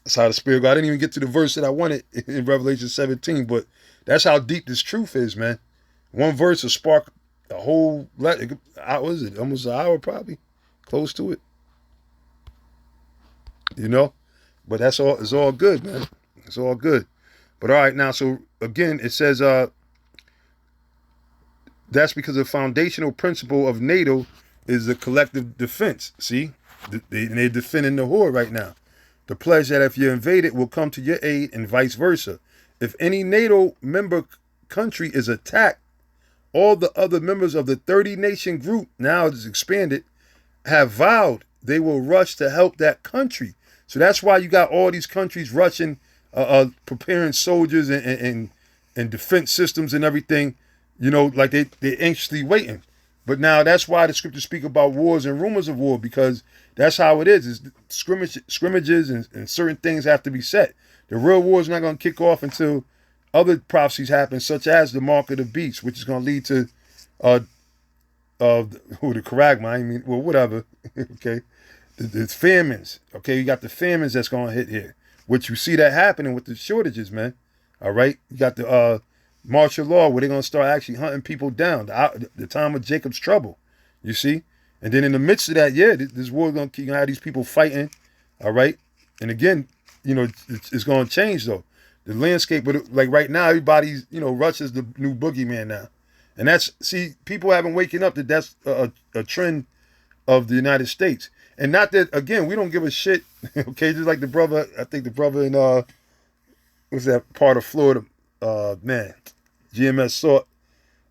That's how the spirit go. I didn't even get to the verse that I wanted in Revelation 17, but that's how deep this truth is, man. One verse will spark a whole, what is it, almost an hour probably, close to it. But that's all. It's all good, man. It's all good. But all right, now, so again, it says that's because the foundational principle of NATO is the collective defense. See, they're defending the whore right now. The pledge that if you're invaded will come to your aid, and vice versa. If any NATO member country is attacked, all the other members of the 30-nation group, now it's expanded, have vowed they will rush to help that country. So that's why you got all these countries rushing, preparing soldiers and defense systems and everything, like they're anxiously waiting. But now that's why the scriptures speak about wars and rumors of war, because that's how it is. It's scrimmages and certain things have to be set. The real war is not going to kick off until other prophecies happen, such as the mark of the beast, which is going to lead to the charagma. Whatever. Okay. The famines, okay? You got the famines that's going to hit here, which you see that happening with the shortages, man. All right? You got the martial law where they're going to start actually hunting people down, the time of Jacob's trouble, you see? And then in the midst of that, yeah, this war is going to have these people fighting, all right? And again, it's going to change, though. The landscape, but like right now, everybody's, Russia's the new boogeyman now. And people haven't waken up that that's a trend of the United States. And not that, again, we don't give a shit, okay? Just like the brother in, what's that part of Florida, GMS Salt.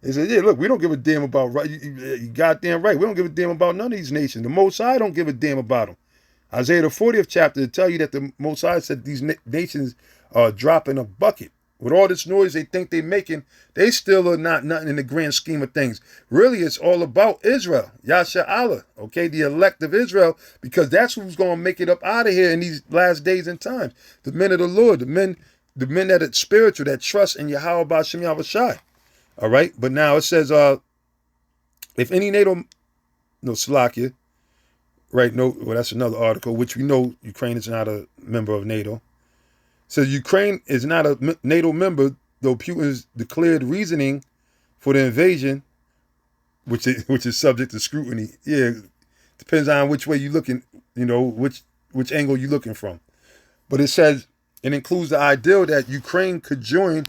They said, yeah, look, we don't give a damn about, you goddamn right, we don't give a damn about none of these nations. The Most High don't give a damn about them. Isaiah the 40th chapter to tell you that the Most High said these nations are dropping a bucket. With all this noise they think they're making, they still are not nothing in the grand scheme of things. Really, it's all about Israel, Yasha Allah, okay, the elect of Israel, because that's who's going to make it up out of here in these last days and times. The men of the Lord, the men that are spiritual, that trust in Yahweh B'Shem Yahushai. All right, but now it says, if any NATO, no, Slovakia, right, no, well, that's another article, which we know Ukraine is not a member of NATO. So Ukraine is not a NATO member, though Putin's declared reasoning for the invasion, which is subject to scrutiny. Yeah, depends on which way you're looking, which angle you're looking from. But it says it includes the ideal that Ukraine could join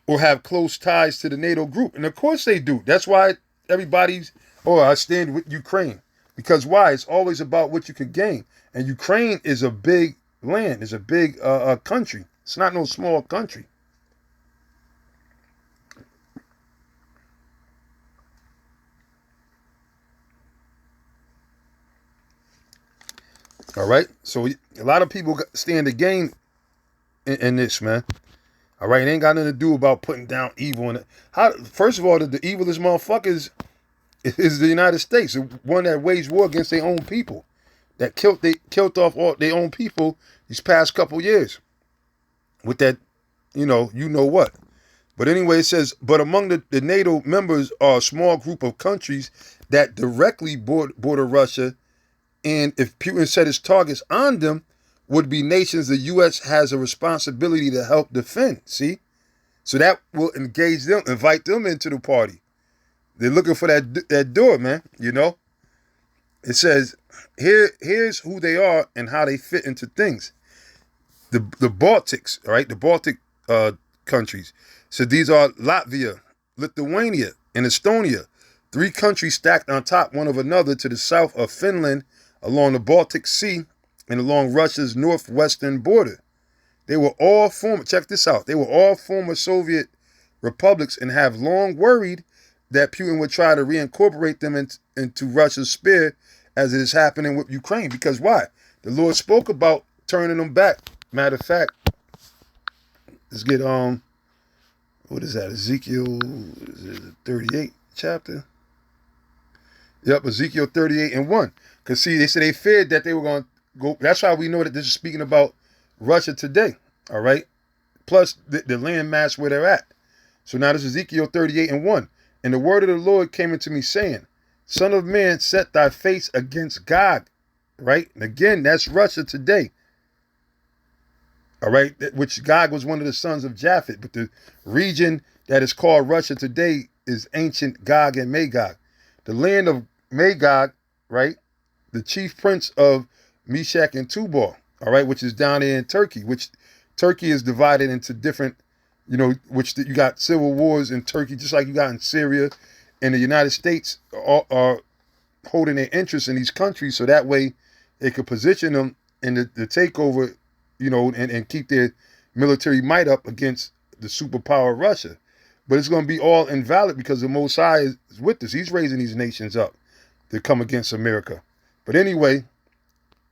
or have close ties to the NATO group. And of course they do. That's why everybody's, I stand with Ukraine. Because why? It's always about what you could gain. And Ukraine is a big land, is a big country. It's not no small country. All right. So a lot of people stand to gain in this, man. All right. It ain't got nothing to do about putting down evil. First of all, the evilest motherfuckers is the United States, the one that waged war against their own people, that killed off all their own people these past couple years with that, you know what. But anyway, it says, but among the NATO members are a small group of countries that directly border Russia, and if Putin set his targets on them, would be nations the U.S. has a responsibility to help defend. See? So that will engage them, invite them into the party. They're looking for that door, man, you know? It says, here's who they are and how they fit into things. The Baltics, all right? The Baltic countries. So these are Latvia, Lithuania, and Estonia. 3 countries stacked on top one of another to the south of Finland, along the Baltic Sea, and along Russia's northwestern border. They were all check this out, they were all former Soviet republics and have long worried that Putin would try to reincorporate them into Russia's sphere as it is happening with Ukraine. Because why? The Lord spoke about turning them back. Matter of fact, let's get, what is that? Ezekiel 38 chapter? Yep, Ezekiel 38:1. Because see, they said they feared that they were going to go. That's why we know that this is speaking about Russia today. All right. Plus the land mass where they're at. So now this is Ezekiel 38:1. And the word of the Lord came into me saying, Son of man, set thy face against Gog. Right? And again, that's Russia today. All right. Which Gog was one of the sons of Japhet. But the region that is called Russia today is ancient Gog and Magog. The land of Magog, right? The chief prince of Meshach and Tubal, all right, which is down there in Turkey, which Turkey is divided into different, which you got civil wars in Turkey, just like you got in Syria, and the United States are holding their interest in these countries so that way it could position them in the takeover, and keep their military might up against the superpower Russia. But it's going to be all invalid because the Most High is with us. He's raising these nations up to come against America. But anyway,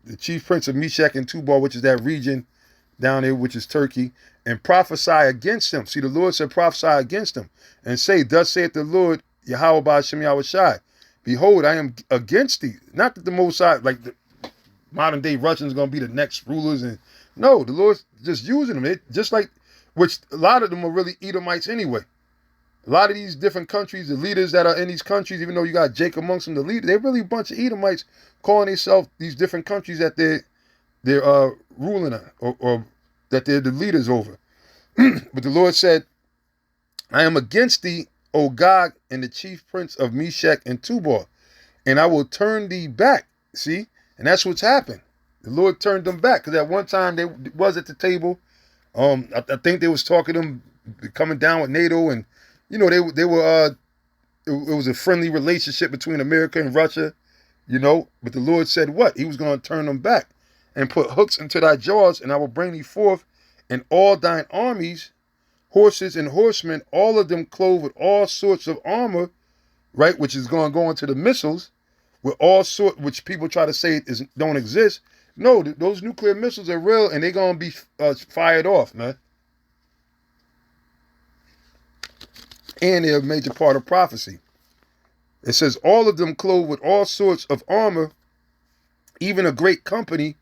the chief prince of Meshach and Tubal, which is that region down there, which is Turkey, and prophesy against them. See, the Lord said prophesy against them and say, thus saith the Lord, Yahweh Ba'ashem Yahushai, behold, I am against thee. Not that the Most High, like the modern day Russians going to be the next rulers. And no, the Lord's just using them. Just like, which a lot of them are really Edomites anyway. A lot of these different countries, the leaders that are in these countries, even though you got Jacob amongst them, the leader, they're really a bunch of Edomites calling themselves these different countries that they're ruling or that they're the leaders over. But the Lord said, I am against thee, O Gog, and the chief prince of Meshach and Tubal, and I will turn thee back. See? And that's what's happened. The Lord turned them back because at one time they was at the table. I think they was talking to them coming down with NATO, and they were it was a friendly relationship between America and Russia, but the Lord said what? He was going to turn them back and put hooks into thy jaws, and I will bring thee forth, and all thine armies, horses and horsemen, all of them clothed with all sorts of armor, right, which is going to go into the missiles, with all sorts, which people try to say don't exist. No, those nuclear missiles are real, and they're going to be fired off, man. And they're a major part of prophecy. It says, all of them clothed with all sorts of armor, even a great company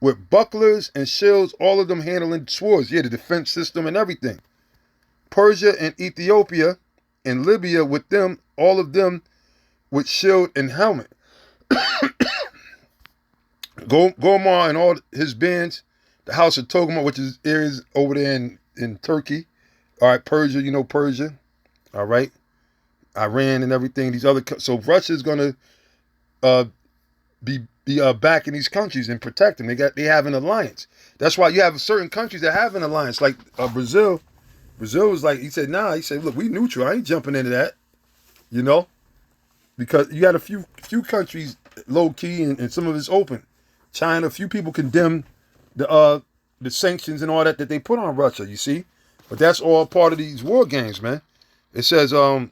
with bucklers and shields, all of them handling swords. Yeah, the defense system and everything. Persia and Ethiopia and Libya with them, all of them with shield and helmet. Gomar and all his bands, the house of Togama, which is areas over there in Turkey. All right, Persia, Persia. All right, Iran and everything. These other, so Russia's gonna be backing these countries and protect them. They have an alliance. That's why you have certain countries that have an alliance, like Brazil. Brazil was like, he said, nah. He said, look, we neutral. I ain't jumping into that. Because you got a few countries low key and some of it's open. China, a few people condemn the sanctions and all that they put on Russia. You see, but that's all part of these war games, man. It says, Gomar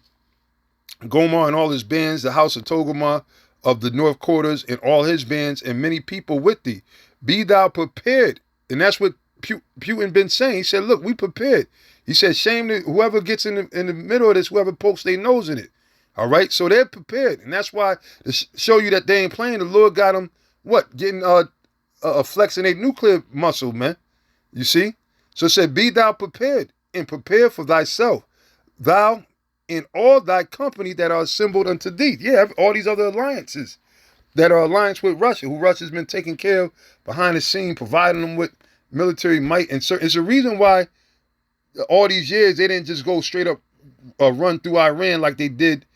and all his bands, the house of Togama, of the north quarters and all his bands and many people with thee. Be thou prepared. And that's what Putin been saying. He said, look, we prepared. He said, shame to whoever gets in the middle of this, whoever pokes their nose in it. All right, so they're prepared. And that's why, to show you that they ain't playing, the Lord got them, what, getting flexing a nuclear muscle, man. You see? So it said, be thou prepared, and prepare for thyself, thou and all thy company that are assembled unto thee. Yeah, all these other alliances that are alliance with Russia, who Russia's been taking care of behind the scene, providing them with military might. And it's a reason why all these years they didn't just go straight up run through Iran like they did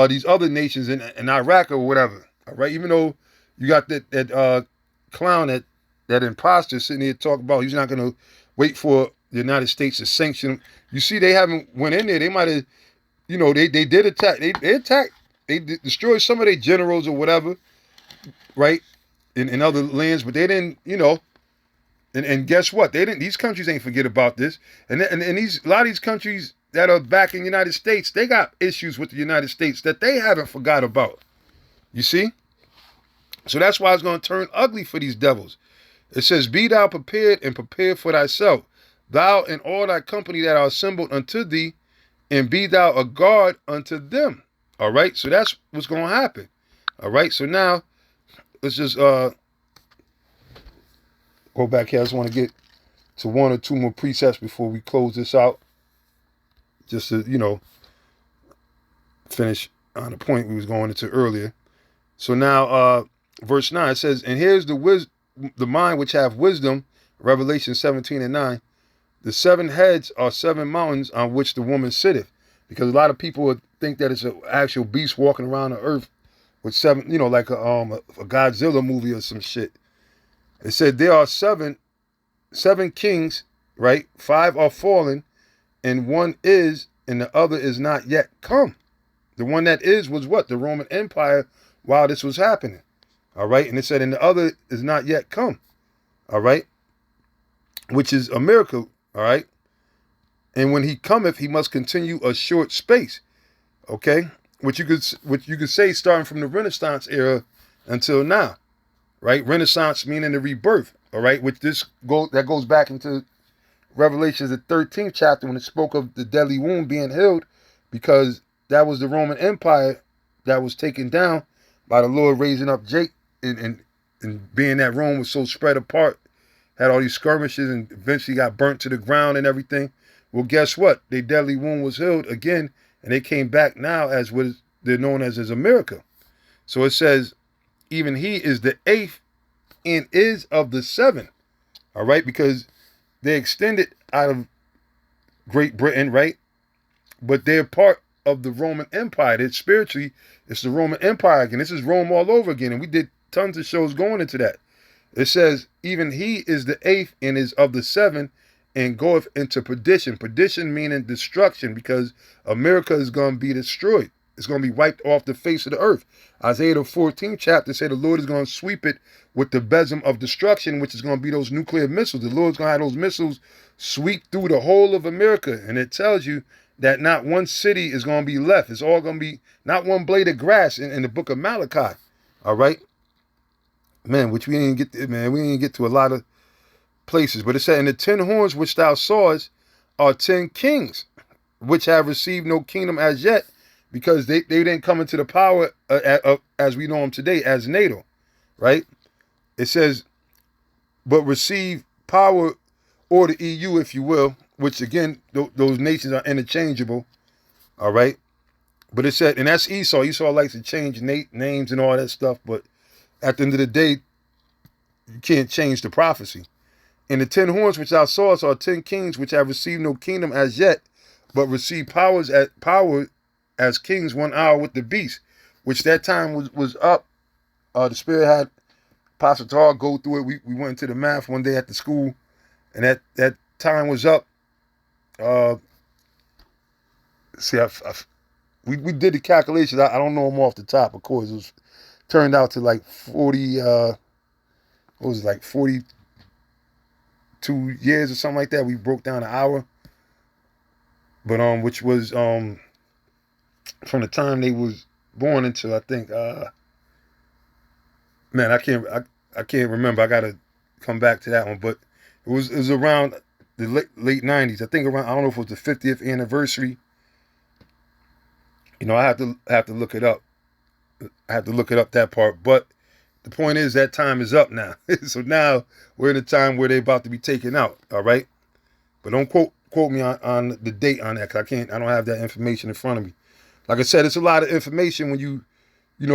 these other nations in Iraq or whatever. All right, even though you got that clown, that imposter sitting here talking about he's not going to wait for the United States to sanction him. You see, they haven't went in there. They might have, they did attack. They attacked. They destroyed some of their generals or whatever, right, in other lands, but they didn't, and guess what? They didn't. These countries ain't forget about this, and these a lot of these countries that are back in the United States, they got issues with the United States that they haven't forgot about. You see, so that's why it's going to turn ugly for these devils. It says, be thou prepared and prepare for thyself, thou and all thy company that are assembled unto thee, and be thou a guard unto them. All right, so that's what's going to happen. All right, so now let's just go back here. I just want to get to one or two more precepts before we close this out, just to finish on the point we was going into earlier. So now verse 9, it says, and here's the mind which have wisdom, Revelation 17:9. The 7 heads are 7 mountains on which the woman sitteth. Because a lot of people would think that it's an actual beast walking around the earth with 7, like a Godzilla movie or some shit. It said there are seven kings, right? 5 are fallen, and one is, and the other is not yet come. The one that is was what? The Roman Empire while this was happening. All right. And it said, and the other is not yet come. All right. Which is a miracle. All right. And when he cometh, he must continue a short space. Okay. Which you could say starting from the Renaissance era until now. Right. Renaissance meaning the rebirth. All right. Which that goes back into Revelation, the 13th chapter, when it spoke of the deadly wound being healed, because that was the Roman Empire that was taken down by the Lord raising up Jake, and being that Rome was so spread apart, had all these skirmishes, and eventually got burnt to the ground and everything. Well, guess what? Their deadly wound was healed again, and they came back now as what they're known as America. So it says, even he is the 8th and is of the 7. All right, because they extended out of Great Britain, right? But they're part of the Roman Empire. That spiritually, it's the Roman Empire again. This is Rome all over again. And we did tons of shows going into that. It says, even he is the 8th and is of the 7 and goeth into perdition. Perdition meaning destruction, because America is going to be destroyed. It's going to be wiped off the face of the earth. Isaiah the 14th chapter said the Lord is going to sweep it with the besom of destruction, which is going to be those nuclear missiles. The Lord's going to have those missiles sweep through the whole of America. And it tells you that not one city is going to be left. It's all going to be not one blade of grass in the book of Malachi. All right? Man, which we didn't get to, man. We didn't get to a lot of places. But it said, and the 10 horns which thou sawest are 10 kings, which have received no kingdom as yet, because they didn't come into the power as we know them today, as NATO, right? It says, but receive power, or the EU, if you will, which again, those nations are interchangeable, all right? But it said, and that's Esau. Esau likes to change names and all that stuff, but at the end of the day, you can't change the prophecy. And the 10 horns which thou sawest are 10 kings which have received no kingdom as yet, but receive power as kings 1 hour with the beast, which that time was up. The Spirit had Pastor Tar go through it. We went into the math one day at the school, and that time was up. We did the calculations. I don't know them off the top, of course. It turned out to like 40, what was it, like 42 years or something like that. We broke down an hour. But which was from the time they was born until I think Man, I can't remember. I gotta come back to that one. But it was around the late '90s. I think around, I don't know if it was the 50th anniversary. You know, I have to look it up. I have to look it up, that part. But the point is that time is up now. So now we're in a time where they're about to be taken out. All right. But don't quote me on the date on that, 'cause I don't have that information in front of me. Like I said, it's a lot of information when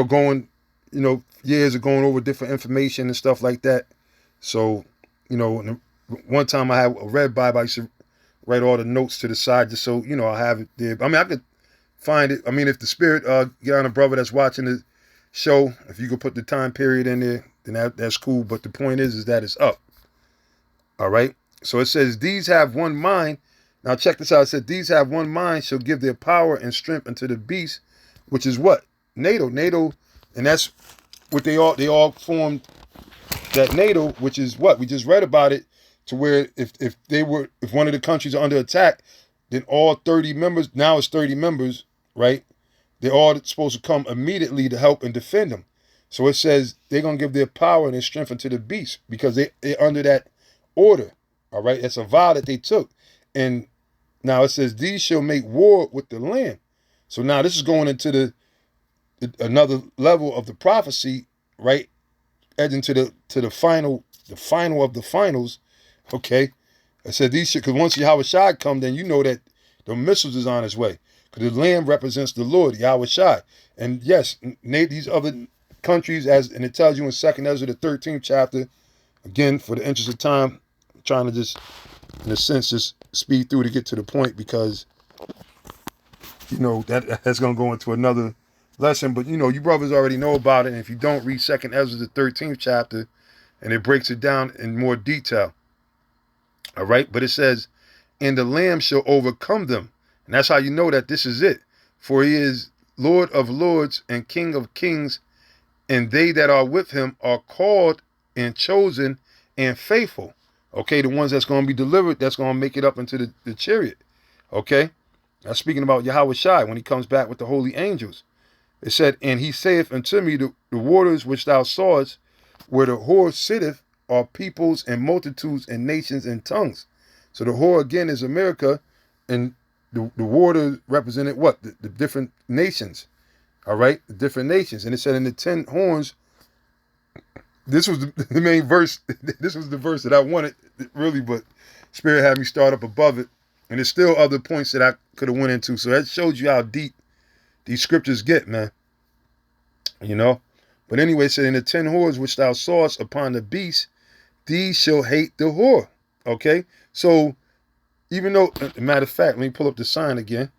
going, years of going over different information and stuff like that. So, one time I had a red Bible, I used to write all the notes to the side just so, I have it there. I mean, I could find it. I mean, if the spirit get on a brother that's watching the show, if you could put the time period in there, then that's cool. But the point is that it's up. All right. So it says, these have one mind. Now check this out. It said, these have one mind, shall give their power and strength unto the beast, which is what? NATO. NATO, and that's what they all formed that NATO, which is what? We just read about it, to where if one of the countries are under attack, then all 30 members, now it's 30 members, right? They're all supposed to come immediately to help and defend them. So it says they're going to give their power and their strength unto the beast, because they're under that order. All right, that's a vow that they took. And now it says, these shall make war with the Lamb. So now this is going into another level of the prophecy, right? Edging to the final of the finals. Okay, I said these should, because once Yahweh Shai come, then you know that the missiles is on its way, because the Lamb represents the Lord, Yahweh Shai. And yes, these other countries, and it tells you in 2nd Ezra, the 13th chapter. Again, for the interest of time, I'm trying to just, in a sense, just speed through to get to the point, because that's going to go into another lesson. But you brothers already know about it. And if you don't, read 2nd Ezra, the 13th chapter, and it breaks it down in more detail. All right, but it says, and the Lamb shall overcome them. And that's how you know that this is it. For he is Lord of lords and King of kings, and they that are with him are called and chosen and faithful. Okay, the ones that's going to be delivered, that's going to make it up into the chariot. Okay, now speaking about Yahweh Shai, when he comes back with the holy angels. It said, and he saith unto me, the waters which thou sawest, where the whore sitteth, are peoples and multitudes and nations and tongues. So the whore again is America, and the water represented what? The different nations. All right, the different nations. And it said in the 10 horns, this was the main verse. This was the verse that I wanted, really, but Spirit had me start up above it. And there's still other points that I could have went into. So that shows you how deep these scriptures get, man. But anyway, it said, in the 10 whores which thou sawest upon the beast, these shall hate the whore. Okay? So, even though, matter of fact, let me pull up the sign again.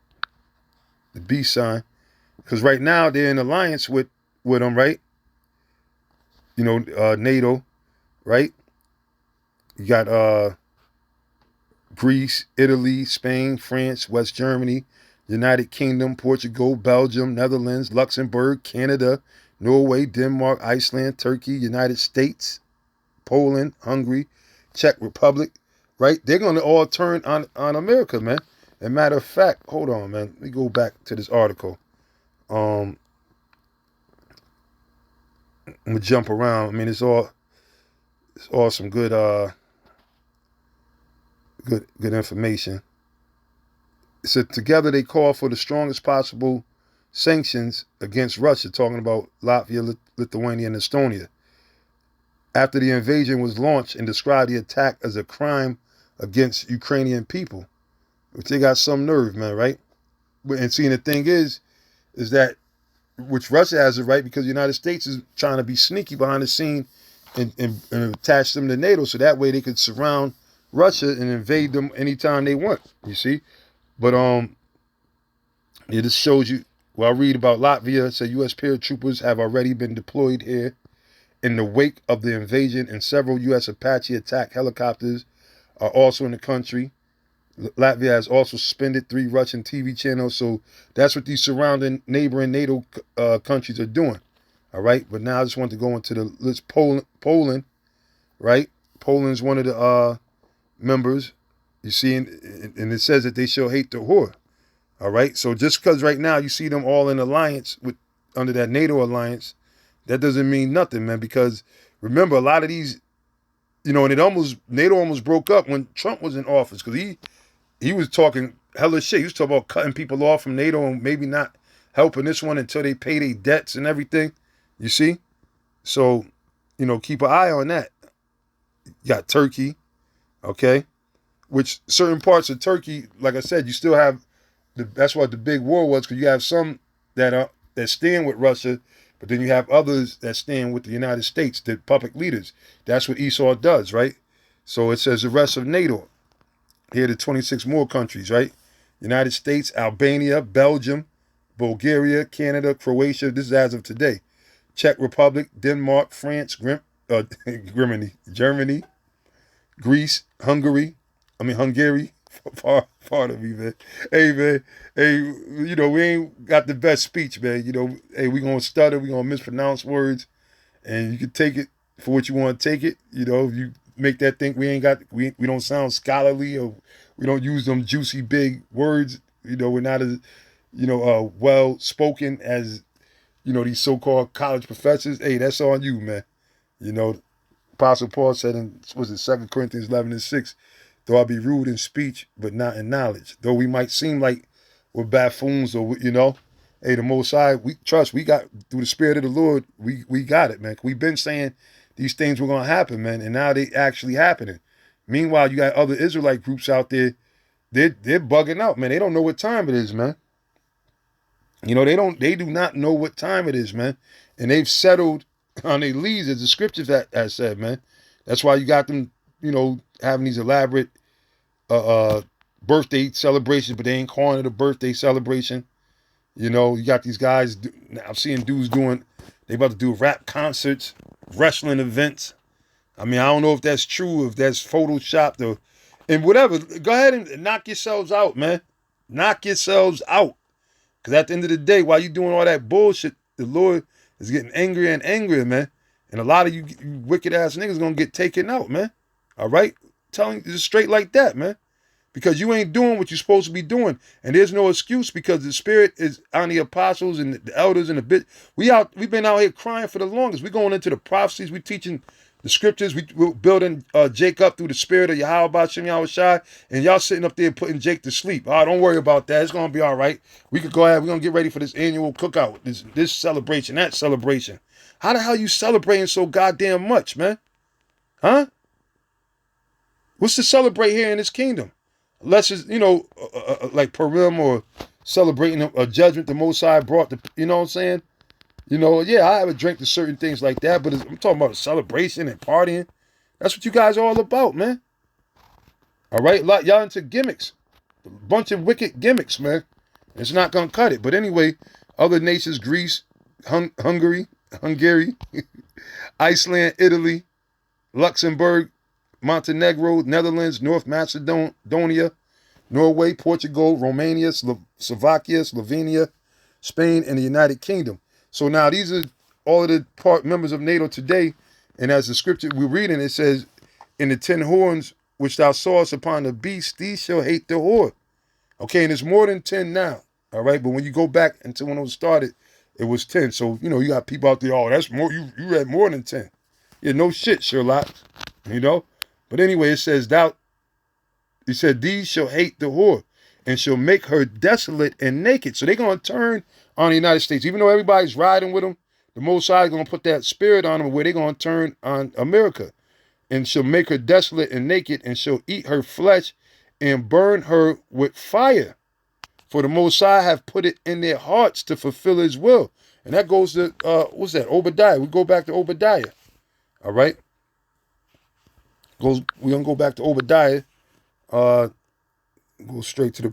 The beast sign. Because right now, they're in alliance with them, right? NATO, right? You got Greece, Italy, Spain, France, West Germany, United Kingdom, Portugal, Belgium, Netherlands, Luxembourg, Canada, Norway, Denmark, Iceland, Turkey, United States, Poland, Hungary, Czech Republic, right? They're going to all turn on America, man. As a matter of fact, hold on, man. Let me go back to this article. I'm gonna jump around. I mean, it's all some good good information. It said, together they call for the strongest possible sanctions against Russia, talking about Latvia, Lithuania, and Estonia. After the invasion was launched, and described the attack as a crime against Ukrainian people, which they got some nerve, man, right? And seeing the thing is that, which Russia has it right, because the United States is trying to be sneaky behind the scene and attach them to NATO, so that way they could surround Russia and invade them anytime they want, you see? But it just shows you, well, I read about Latvia. It said U.S. paratroopers have already been deployed here in the wake of the invasion, and several U.S. Apache attack helicopters are also in the country. Latvia has also suspended 3 Russian TV channels. So that's what these surrounding neighboring NATO countries are doing. All right. But now I just want to go into the list. Poland, right? Poland's one of the members. You see, and it says that they shall hate the whore. All right. So just because right now you see them all in alliance under that NATO alliance, that doesn't mean nothing, man, because remember, a lot of these, you know, and NATO almost broke up when Trump was in office, because he was talking hella shit. He was talking about cutting people off from NATO and maybe not helping this one until they pay their debts and everything. You see? So, you know, keep an eye on that. You got Turkey, okay? Which certain parts of Turkey, like I said, you still have that's what the big war was, because you have some that stand with Russia, but then you have others that stand with the United States, the puppet leaders. That's what Esau does, right? So it says the rest of NATO. Here are the 26 more countries, right? United States, Albania, Belgium, Bulgaria, Canada, Croatia. This is as of today. Czech Republic, Denmark, France, Germany, Greece, Hungary. Pardon me, man. Hey, man. Hey, you know, we ain't got the best speech, man. You know, hey, we gonna stutter, we gonna mispronounce words, and you can take it for what you want to take it. You know, if you make that think we don't sound scholarly, or we don't use them juicy big words. You know, we're not as, you know, well spoken as, you know, these so-called college professors. Hey, that's on you, man. You know, Apostle Paul said in, was it 2 Corinthians 11:6, though I be rude in speech, but not in knowledge. Though we might seem like we're buffoons, or, you know, hey, the Most High, we got, through the Spirit of the Lord, we got it, man. We've been saying these things were going to happen, man, and now they actually happening. Meanwhile, you got other Israelite groups out there, they're bugging out, man. They don't know what time it is, man. You know, they do not know what time it is, man. And they've settled on their leads, as the scriptures has said, man. That's why you got them, you know, having these elaborate birthday celebrations, but they ain't calling it a birthday celebration. You know, you got these guys, I'm seeing dudes they about to do rap concerts, wrestling events. I mean, I don't know if that's true, if that's photoshopped, or, and whatever. Go ahead and knock yourselves out, man. Knock yourselves out. Because at the end of the day, while you doing all that bullshit, the Lord is getting angrier and angrier, man. And a lot of you wicked ass niggas gonna get taken out, man. All right? Telling you straight like that, man. Because you ain't doing what you're supposed to be doing. And there's no excuse, because the Spirit is on the apostles and the elders and the bit. We've been out here crying for the longest. We going into the prophecies. We teaching the scriptures. We're building Jake up through the Spirit of Yahweh Shem Yahushai. And y'all sitting up there putting Jake to sleep. Oh, don't worry about that. It's going to be all right. We could go ahead. We're going to get ready for this annual cookout. This celebration, that celebration. How the hell you celebrating so goddamn much, man? Huh? What's to celebrate here in this kingdom? Unless it's, you know, like Purim, or celebrating a judgment the Most High brought, you know what I'm saying? You know, yeah, I have a drink to certain things like that, but I'm talking about a celebration and partying. That's what you guys are all about, man. All right? Y'all into gimmicks. A bunch of wicked gimmicks, man. It's not going to cut it. But anyway, other nations, Greece, Hungary, Iceland, Italy, Luxembourg, Montenegro, Netherlands, North Macedonia, Norway, Portugal, Romania, Slovakia, Slovenia, Spain, and the United Kingdom. So now these are all of the members of NATO today. And as the scripture we're reading, it says, in the 10 horns which thou sawest upon the beast, these shall hate the whore. Okay, and it's more than 10 now. All right, but when you go back until when it was started, it was 10. So, you know, you got people out there, oh, that's more, you read more than 10. Yeah, no shit, Sherlock. You know? But anyway, it says, he said, these shall hate the whore, and shall make her desolate and naked. So they're going to turn on the United States. Even though everybody's riding with them, the Most High is going to put that spirit on them, where they're going to turn on America. And shall make her desolate and naked, and shall eat her flesh, and burn her with fire. For the Most High have put it in their hearts to fulfill his will. And that goes to, what's that? Obadiah. We go back to Obadiah. All right? We're going to go back to Obadiah. Go straight to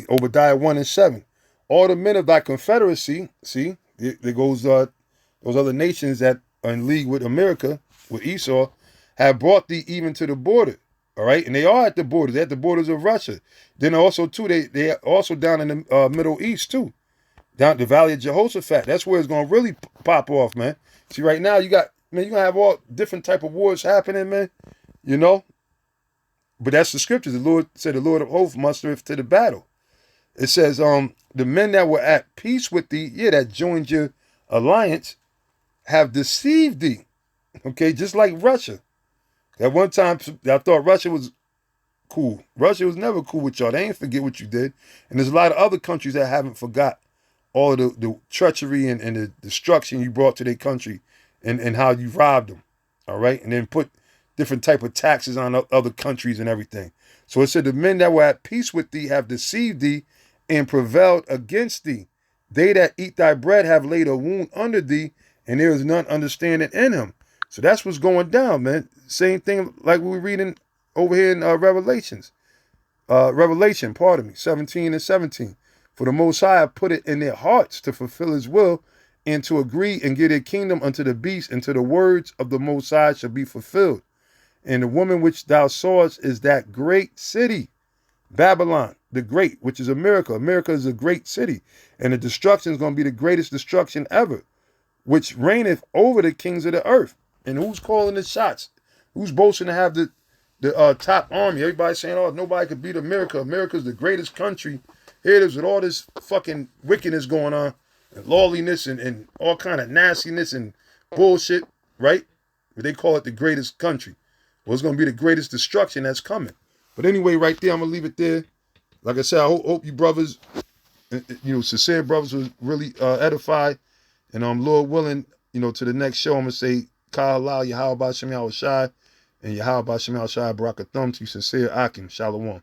Obadiah 1:7. All the men of thy confederacy, see, there goes those other nations that are in league with America, with Esau, have brought thee even to the border. All right, and they are at the borders. They're at the borders of Russia. Then also too, they are also down in the Middle East too, down the Valley of Jehoshaphat. That's where it's gonna really pop off, man. See, right now you gonna have all different type of wars happening, man. You know, but that's the scriptures. The Lord said, "The Lord of hosts mustereth to the battle." It says, the men that were at peace with thee, that joined your alliance, have deceived thee. Okay, just like Russia. At one time, I thought Russia was cool. Russia was never cool with y'all. They ain't forget what you did. And there's a lot of other countries that haven't forgot all of the treachery and the destruction you brought to their country and how you robbed them. All right. And then put different type of taxes on other countries and everything. So it said the men that were at peace with thee have deceived thee and prevailed against thee. They that eat thy bread have laid a wound under thee, and there is none understanding in him. So that's what's going down, man. Same thing like we were reading over here in Revelation, 17 and 17. For the Most High put it in their hearts to fulfill his will and to agree and give their kingdom unto the beast, and to the words of the Most High shall be fulfilled. And the woman which thou sawest is that great city, Babylon, the great, which is America. America is a great city. And the destruction is going to be the greatest destruction ever, which reigneth over the kings of the earth. And who's calling the shots? Who's boasting to have the top army? Everybody's saying, oh, nobody could beat America. America's the greatest country. Here it is with all this fucking wickedness going on, and lawlessness and all kind of nastiness and bullshit, right? But they call it the greatest country. Well, it's going to be the greatest destruction that's coming. But anyway, right there, I'm going to leave it there. Like I said, I hope you brothers, sincere brothers was really edified. And Lord willing, to the next show, I'm going to say, Ka'allah, Yahweh Ba'Shem Yahweh Shai, and Yahweh Ba'Shem Yahweh Shai, Barakathum, to sincere Akim, Shalom.